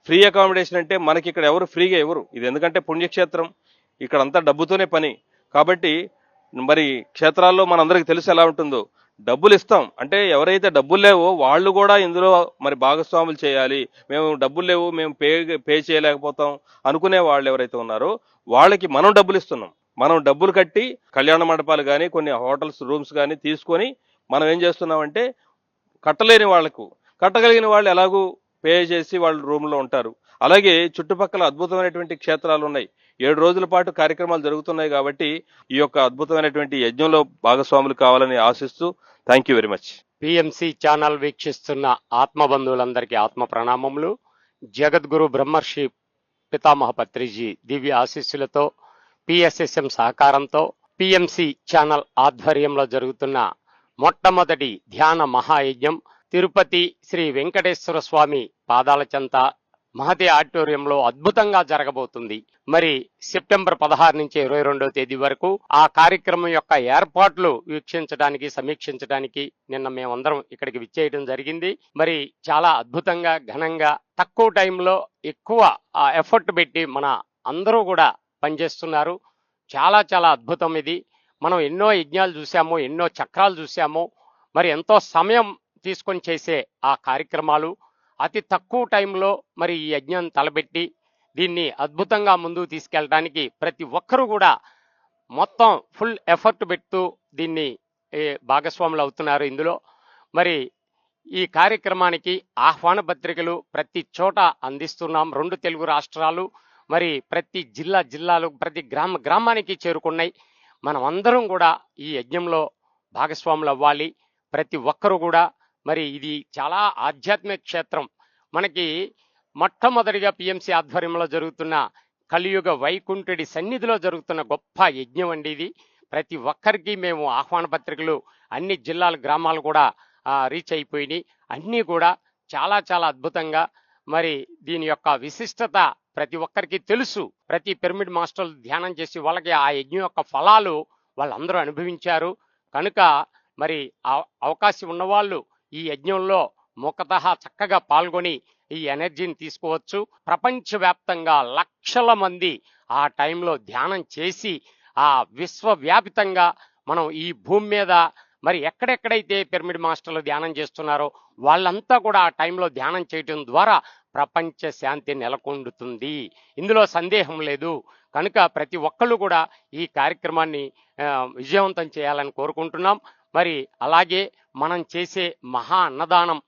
ఫ్రీ అకామిడేషన్ అంటే మనకి ఇక్కడ ఎవరు ఫ్రీగా ఎవరు, ఇది ఎందుకంటే పుణ్యక్షేత్రం, ఇక్కడ అంతా డబ్బుతోనే పని. కాబట్టి మరి క్షేత్రాల్లో మనందరికీ తెలుసు ఎలా ఉంటుందో. డబ్బులు ఇస్తాం అంటే ఎవరైతే డబ్బులు లేవో వాళ్ళు కూడా ఇందులో మరి భాగస్వాములు చేయాలి. మేము డబ్బులు లేవు, మేము పే చేయలేకపోతాం అనుకునే వాళ్ళు ఎవరైతే ఉన్నారో వాళ్ళకి మనం డబ్బులు ఇస్తున్నాం. మనం డబ్బులు కట్టి కళ్యాణ మండపాలు కానీ కొన్ని హోటల్స్ రూమ్స్ కానీ తీసుకొని మనం ఏం చేస్తున్నామంటే కట్టలేని వాళ్లకు, కట్టగలిగిన వాళ్ళు ఎలాగూ పే చేసి వాళ్ళు రూమ్లో ఉంటారు. అలాగే చుట్టుపక్కల అద్భుతమైనటువంటి క్షేత్రాలు ఉన్నాయి. 7 రోజుల పాటు కార్యక్రమాలు జరుగుతున్నాయి. కాబట్టి ఈ యొక్క అద్భుతమైనటువంటి యజ్ఞంలో భాగస్వాములు కావాలని ఆశిస్తూ thank you very much. PMC channel వీక్షిస్తున్న ఆత్మబంధువులందరికీ ఆత్మ ప్రణామములు. జగద్గురు బ్రహ్మర్షి పితామహ పత్రిజీ దివ్య ఆశీస్సులతో, పిఎస్ఎస్ఎం సహకారంతో, పిఎంసి ఛానల్ ఆధ్వర్యంలో జరుగుతున్న మొట్టమొదటి ధ్యాన మహాయజ్ఞం తిరుపతి శ్రీ వెంకటేశ్వర స్వామి పాదాల చెంత మహతి ఆడిటోరియంలో అద్భుతంగా జరగబోతుంది. మరి సెప్టెంబర్ 16 నుంచి 22వ తేదీ వరకు ఆ కార్యక్రమం యొక్క ఏర్పాట్లు వీక్షించడానికి, సమీక్షించడానికి నిన్న మేమందరం ఇక్కడికి విచ్చేయడం జరిగింది. మరి చాలా అద్భుతంగా, ఘనంగా, తక్కువ టైంలో ఎక్కువ ఎఫర్ట్ పెట్టి మన అందరూ కూడా పనిచేస్తున్నారు. చాలా చాలా అద్భుతం ఇది. మనం ఎన్నో యజ్ఞాలు చూసాము, ఎన్నో చక్రాలు చూసాము. మరి ఎంతో సమయం తీసుకొని చేసే ఆ కార్యక్రమాలు అతి తక్కువ టైంలో మరి ఈ యజ్ఞం తలపెట్టి దీన్ని అద్భుతంగా ముందుకు తీసుకెళ్ళడానికి ప్రతి ఒక్కరూ కూడా మొత్తం ఫుల్ ఎఫర్ట్ పెడుతూ దీన్ని భాగస్వాములు అవుతున్నారు. ఇందులో మరి ఈ కార్యక్రమానికి ఆహ్వాన పత్రికలు ప్రతి చోట అందిస్తున్నాం. 2 తెలుగు రాష్ట్రాలు, మరి ప్రతి జిల్లాలు, ప్రతి గ్రామానికి చేరుకున్నాయి. మనం అందరం కూడా ఈ యజ్ఞంలో భాగస్వాములు అవ్వాలి. ప్రతి ఒక్కరూ కూడా మరి ఇది చాలా ఆధ్యాత్మిక క్షేత్రం. మనకి మొట్టమొదటిగా పిఎంసి ఆధ్వర్యంలో జరుగుతున్న కలియుగ వైకుంఠుడి సన్నిధిలో జరుగుతున్న గొప్ప యజ్ఞం అండి ఇది. ప్రతి ఒక్కరికి మేము ఆహ్వాన పత్రికలు అన్ని జిల్లాల గ్రామాలు కూడా రీచ్ అయిపోయినాయి. అన్నీ కూడా చాలా చాలా అద్భుతంగా మరి దీని యొక్క విశిష్టత ప్రతి ఒక్కరికి తెలుసు. ప్రతి పిరమిడ్ మాస్టర్లు ధ్యానం చేసి వాళ్ళకి ఆ యజ్ఞం యొక్క ఫలాలు వాళ్ళందరూ అనుభవించారు. కనుక మరి అవకాశం ఉన్నవాళ్ళు ఈ యజ్ఞంలో ముఖతః చక్కగా పాల్గొని ఈ ఎనర్జీని తీసుకోవచ్చు. ప్రపంచవ్యాప్తంగా లక్షల మంది ఆ టైంలో ధ్యానం చేసి ఆ విశ్వవ్యాపితంగా మనం ఈ భూమి మీద మరి ఎక్కడెక్కడైతే పిరమిడ్ మాస్టర్లు ధ్యానం చేస్తున్నారో వాళ్ళంతా కూడా ఆ టైంలో ధ్యానం చేయటం ద్వారా ప్రపంచ శాంతి నెలకొండుతుంది. ఇందులో సందేహం లేదు. కనుక ప్రతి ఒక్కళ్ళు కూడా ఈ కార్యక్రమాన్ని విజయవంతం చేయాలని కోరుకుంటున్నాం. మరి అలాగే మనం చేసే మహా అన్నదానం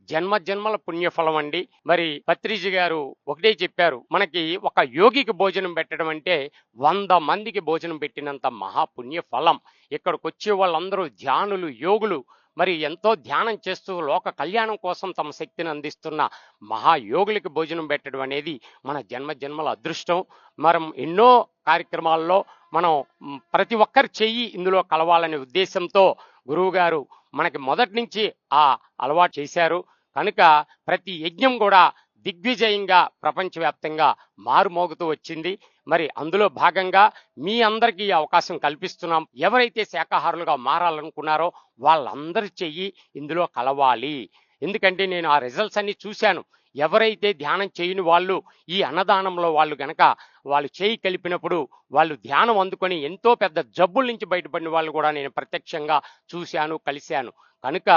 జన్మ జన్మల పుణ్యఫలం అండి. మరి పత్రిజీ గారు ఒకటే చెప్పారు, మనకి ఒక యోగికి భోజనం పెట్టడం అంటే 100 మందికి భోజనం పెట్టినంత మహాపుణ్య ఫలం. ఇక్కడికి వచ్చే వాళ్ళందరూ ధ్యానులు, యోగులు, మరి ఎంతో ధ్యానం చేస్తూ లోక కళ్యాణం కోసం తమ శక్తిని అందిస్తున్న మహాయోగులకి భోజనం పెట్టడం అనేది మన జన్మ జన్మల అదృష్టం. మనం ఎన్నో కార్యక్రమాల్లో మనం ప్రతి ఒక్కరి చెయ్యి ఇందులో కలవాలనే ఉద్దేశంతో గురువు గారు మనకి మొదటి నుంచి ఆ అలవాటు చేశారు. కనుక ప్రతి యజ్ఞం కూడా దిగ్విజయంగా ప్రపంచవ్యాప్తంగా మారుమోగుతూ వచ్చింది. మరి అందులో భాగంగా మీ అందరికీ ఈ అవకాశం కల్పిస్తున్నాం. ఎవరైతే శాకాహారులుగా మారాలనుకున్నారో వాళ్ళందరి చెయ్యి ఇందులో కలవాలి. ఎందుకంటే నేను ఆ రిజల్ట్స్ అన్ని చూశాను. ఎవరైతే ధ్యానం చేయని వాళ్ళు ఈ అన్నదానంలో వాళ్ళు చేయి కలిపినప్పుడు వాళ్ళు ధ్యానం అందుకొని ఎంతో పెద్ద జబ్బుల నుంచి బయటపడిన వాళ్ళు కూడా నేను ప్రత్యక్షంగా చూశాను, కలిశాను. కనుక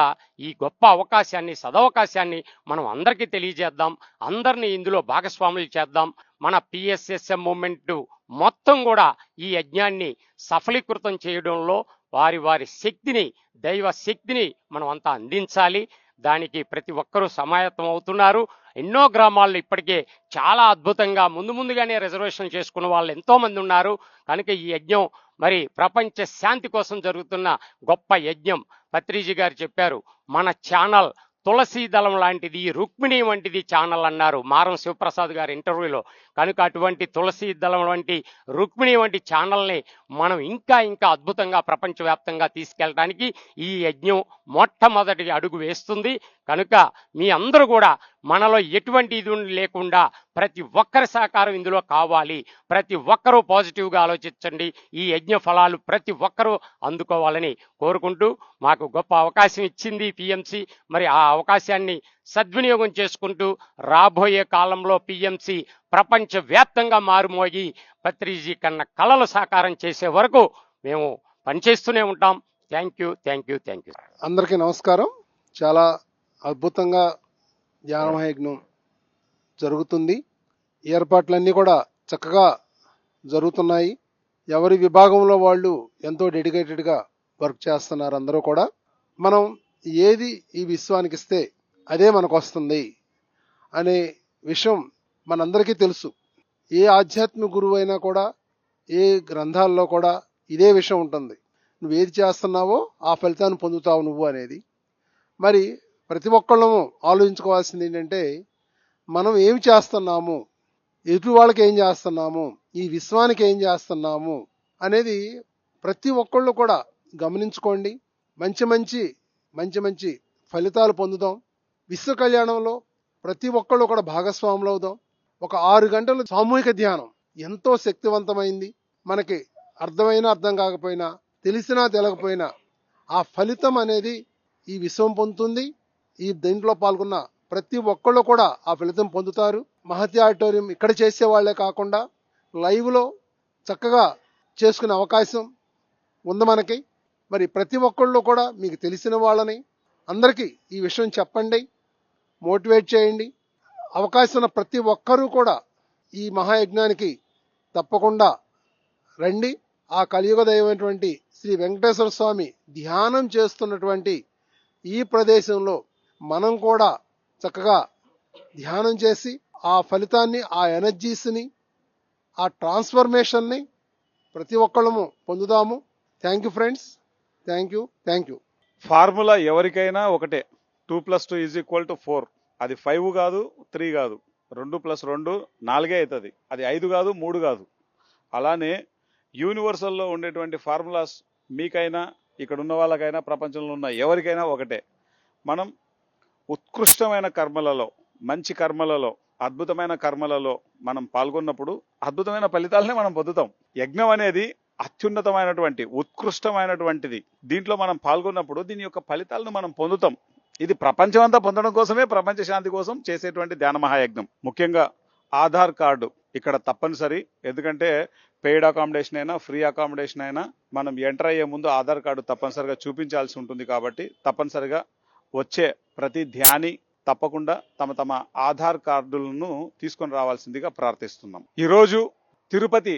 ఈ గొప్ప అవకాశాన్ని, సదవకాశాన్ని మనం అందరికీ తెలియజేద్దాం. అందరినీ ఇందులో భాగస్వాములు చేద్దాం. మన పిఎస్ఎస్ఎం మూవ్మెంట్ మొత్తం కూడా ఈ యజ్ఞాన్ని సఫలీకృతం చేయడంలో వారి వారి శక్తిని, దైవ శక్తిని మనం అంతా అందించాలి. దానికి ప్రతి ఒక్కరూ సమాయత్తం అవుతున్నారు. ఎన్నో గ్రామాల్లో ఇప్పటికే చాలా అద్భుతంగా ముందుగానే రిజర్వేషన్ చేసుకున్న వాళ్ళు ఎంతో మంది ఉన్నారు. కనుక ఈ యజ్ఞం మరి ప్రపంచ శాంతి కోసం జరుగుతున్న గొప్ప యజ్ఞం. పత్రిజీ గారు చెప్పారు, మన ఛానల్ తులసీ దళం లాంటిది, రుక్మిణి వంటిది ఛానల్ అన్నారు మారం శివప్రసాద్ గారి ఇంటర్వ్యూలో. కనుక అటువంటి తులసీ దళం వంటి, రుక్మిణి వంటి ఛానల్ని మనం ఇంకా అద్భుతంగా ప్రపంచవ్యాప్తంగా తీసుకెళ్ళడానికి ఈ యజ్ఞం మొట్టమొదటి అడుగు వేస్తుంది. కనుక మీ అందరూ కూడా మనలో ఎటువంటి ఇది లేకుండా ప్రతి ఒక్కరి సహకారం ఇందులో కావాలి. ప్రతి ఒక్కరూ పాజిటివ్గా ఆలోచించండి. ఈ యజ్ఞ ఫలాలు ప్రతి ఒక్కరూ అందుకోవాలని కోరుకుంటూ మాకు గొప్ప అవకాశం ఇచ్చింది పిఎంసి. మరి ఆ అవకాశాన్ని సద్వినియోగం చేసుకుంటూ రాబోయే కాలంలో పిఎంసి ప్రపంచవ్యాప్తంగా మారుమోగి పత్రిజీ కన్నా కళలు సాకారం చేసే వరకు మేము పనిచేస్తూనే ఉంటాం. Thank you. అందరికీ నమస్కారం. చాలా అద్భుతంగా ధ్యానమహాయజ్ఞం జరుగుతుంది. ఏర్పాట్లన్నీ కూడా చక్కగా జరుగుతున్నాయి. ఎవరి విభాగంలో వాళ్ళు ఎంతో డెడికేటెడ్గా వర్క్ చేస్తున్నారు. అందరూ కూడా మనం ఏది ఈ విశ్వానికి ఇస్తే అదే మనకు వస్తుంది అనే విషయం మనందరికీ తెలుసు. ఏ ఆధ్యాత్మిక గురువు అయినా కూడా, ఏ గ్రంథాల్లో కూడా ఇదే విషయం ఉంటుంది. నువ్వు ఏది చేస్తున్నావో ఆ ఫలితాన్ని పొందుతావు నువ్వు అనేది. మరి ప్రతి ఒక్కళ్ళము ఆలోచించుకోవాల్సింది ఏంటంటే, మనం ఏమి చేస్తున్నాము, ఎదుటి వాళ్ళకి ఏం చేస్తున్నాము, ఈ విశ్వానికి ఏం చేస్తున్నాము అనేది ప్రతి ఒక్కళ్ళు కూడా గమనించుకోండి. మంచి మంచి ఫలితాలు పొందుదాం. విశ్వ కళ్యాణంలో ప్రతి ఒక్కళ్ళు కూడా భాగస్వాములు అవుదాం. ఒక 6 గంటలు సామూహిక ధ్యానం ఎంతో శక్తివంతమైంది. మనకి అర్థం కాకపోయినా, తెలిసినా తెలకపోయినా ఆ ఫలితం అనేది ఈ విశ్వం పొందుతుంది. ఈ దీంట్లో పాల్గొన్న ప్రతి ఒక్కళ్ళు కూడా ఆ ఫలితం పొందుతారు. మహతి ఆడిటోరియం ఇక్కడ చేసే వాళ్లే కాకుండా లైవ్లో చక్కగా చేసుకునే అవకాశం ఉంది మనకి. మరి ప్రతి ఒక్కళ్ళు కూడా మీకు తెలిసిన వాళ్ళని అందరికీ ఈ విషయం చెప్పండి, మోటివేట్ చేయండి. అవకాశం ఉన్న ప్రతి ఒక్కరూ కూడా ఈ మహాయజ్ఞానికి తప్పకుండా రండి. ఆ కలియుగ దైవమైనటువంటి శ్రీ వెంకటేశ్వర స్వామి ధ్యానం చేస్తున్నటువంటి ఈ ప్రదేశంలో మనం కూడా చక్కగా ధ్యానం చేసి ఆ ఫలితాన్ని, ఆ ఎనర్జీస్ని, ఆ ట్రాన్స్ఫర్మేషన్ని ప్రతి ఒక్కళ్ళము పొందుదాము. Thank you friends. Thank you. Formula ఎవరికైనా ఒకటే, 2+2 = 4. అది 5 కాదు, 3 కాదు, 2+2 4 అవుతుంది. అది 5 కాదు, 3 కాదు. అలానే యూనివర్సల్లో ఉండేటువంటి ఫార్ములాస్ మీకైనా, ఇక్కడ ఉన్న వాళ్ళకైనా, ప్రపంచంలో ఉన్న ఎవరికైనా ఒకటే. మనం ఉత్కృష్టమైన కర్మలలో, మంచి కర్మలలో, అద్భుతమైన కర్మలలో మనం పాల్గొన్నప్పుడు అద్భుతమైన ఫలితాలనే మనం పొందుతాం. యజ్ఞం అనేది అత్యున్నతమైనటువంటి, ఉత్కృష్టమైనటువంటిది. దీంట్లో మనం పాల్గొన్నప్పుడు దీని యొక్క ఫలితాలను మనం పొందుతాం. ఇది ప్రపంచం అంతా పొందడం కోసమే, ప్రపంచ శాంతి కోసం చేసేటువంటి ధ్యాన మహాయజ్ఞం. ముఖ్యంగా ఆధార్ కార్డు ఇక్కడ తప్పనిసరి. ఎందుకంటే పెయిడ్ అకామిడేషన్ అయినా ఫ్రీ అకామిడేషన్ అయినా మనం ఎంటర్ అయ్యే ముందు ఆధార్ కార్డు తప్పనిసరిగా చూపించాల్సి ఉంటుంది. కాబట్టి తప్పనిసరిగా వచ్చే ప్రతి ధ్యాని తప్పకుండా తమ తమ ఆధార్ కార్డులను తీసుకొని రావాల్సిందిగా ప్రార్థిస్తున్నాం. ఈరోజు తిరుపతి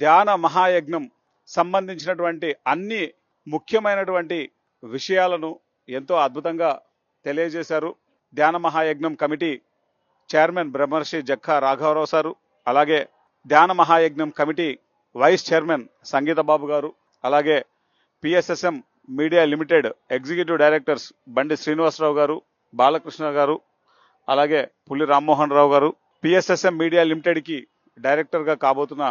ధ్యాన మహాయజ్ఞం సంబంధించినటువంటి అన్ని ముఖ్యమైనటువంటి విషయాలను ఎంతో అద్భుతంగా తెలియజేశారు. ధ్యాన మహాయజ్ఞం కమిటీ చైర్మన్ బ్రహ్మర్షి జక్కా రాఘవరావు సారు, అలాగే ధ్యాన మహాయజ్ఞం కమిటీ వైస్ చైర్మన్ సంగీత బాబు గారు, అలాగే PSSM media limited executive directors బండి శ్రీనివాసరావు గారు, బాలకృష్ణ గారు, అలాగే పులి రామ్మోహన్ రావు గారు, పిఎస్ఎస్ఎం మీడియా లిమిటెడ్కి డైరెక్టర్గా కాబోతున్న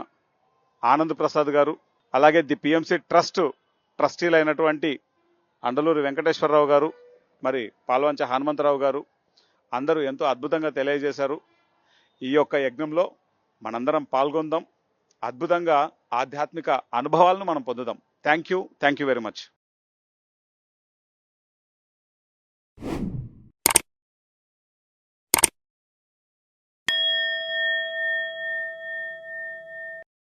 ఆనంద్ ప్రసాద్ గారు, అలాగే the PMC trust ట్రస్టీలైనటువంటి Andaluri Venkateswararao గారు, మరి పాల్వంచ హనుమంతరావు గారు అందరూ ఎంతో అద్భుతంగా తెలియజేశారు. ఈ యొక్క యజ్ఞంలో మనందరం పాల్గొందాం. అద్భుతంగా ఆధ్యాత్మిక అనుభవాలను మనం పొందుదాం. Thank you very much.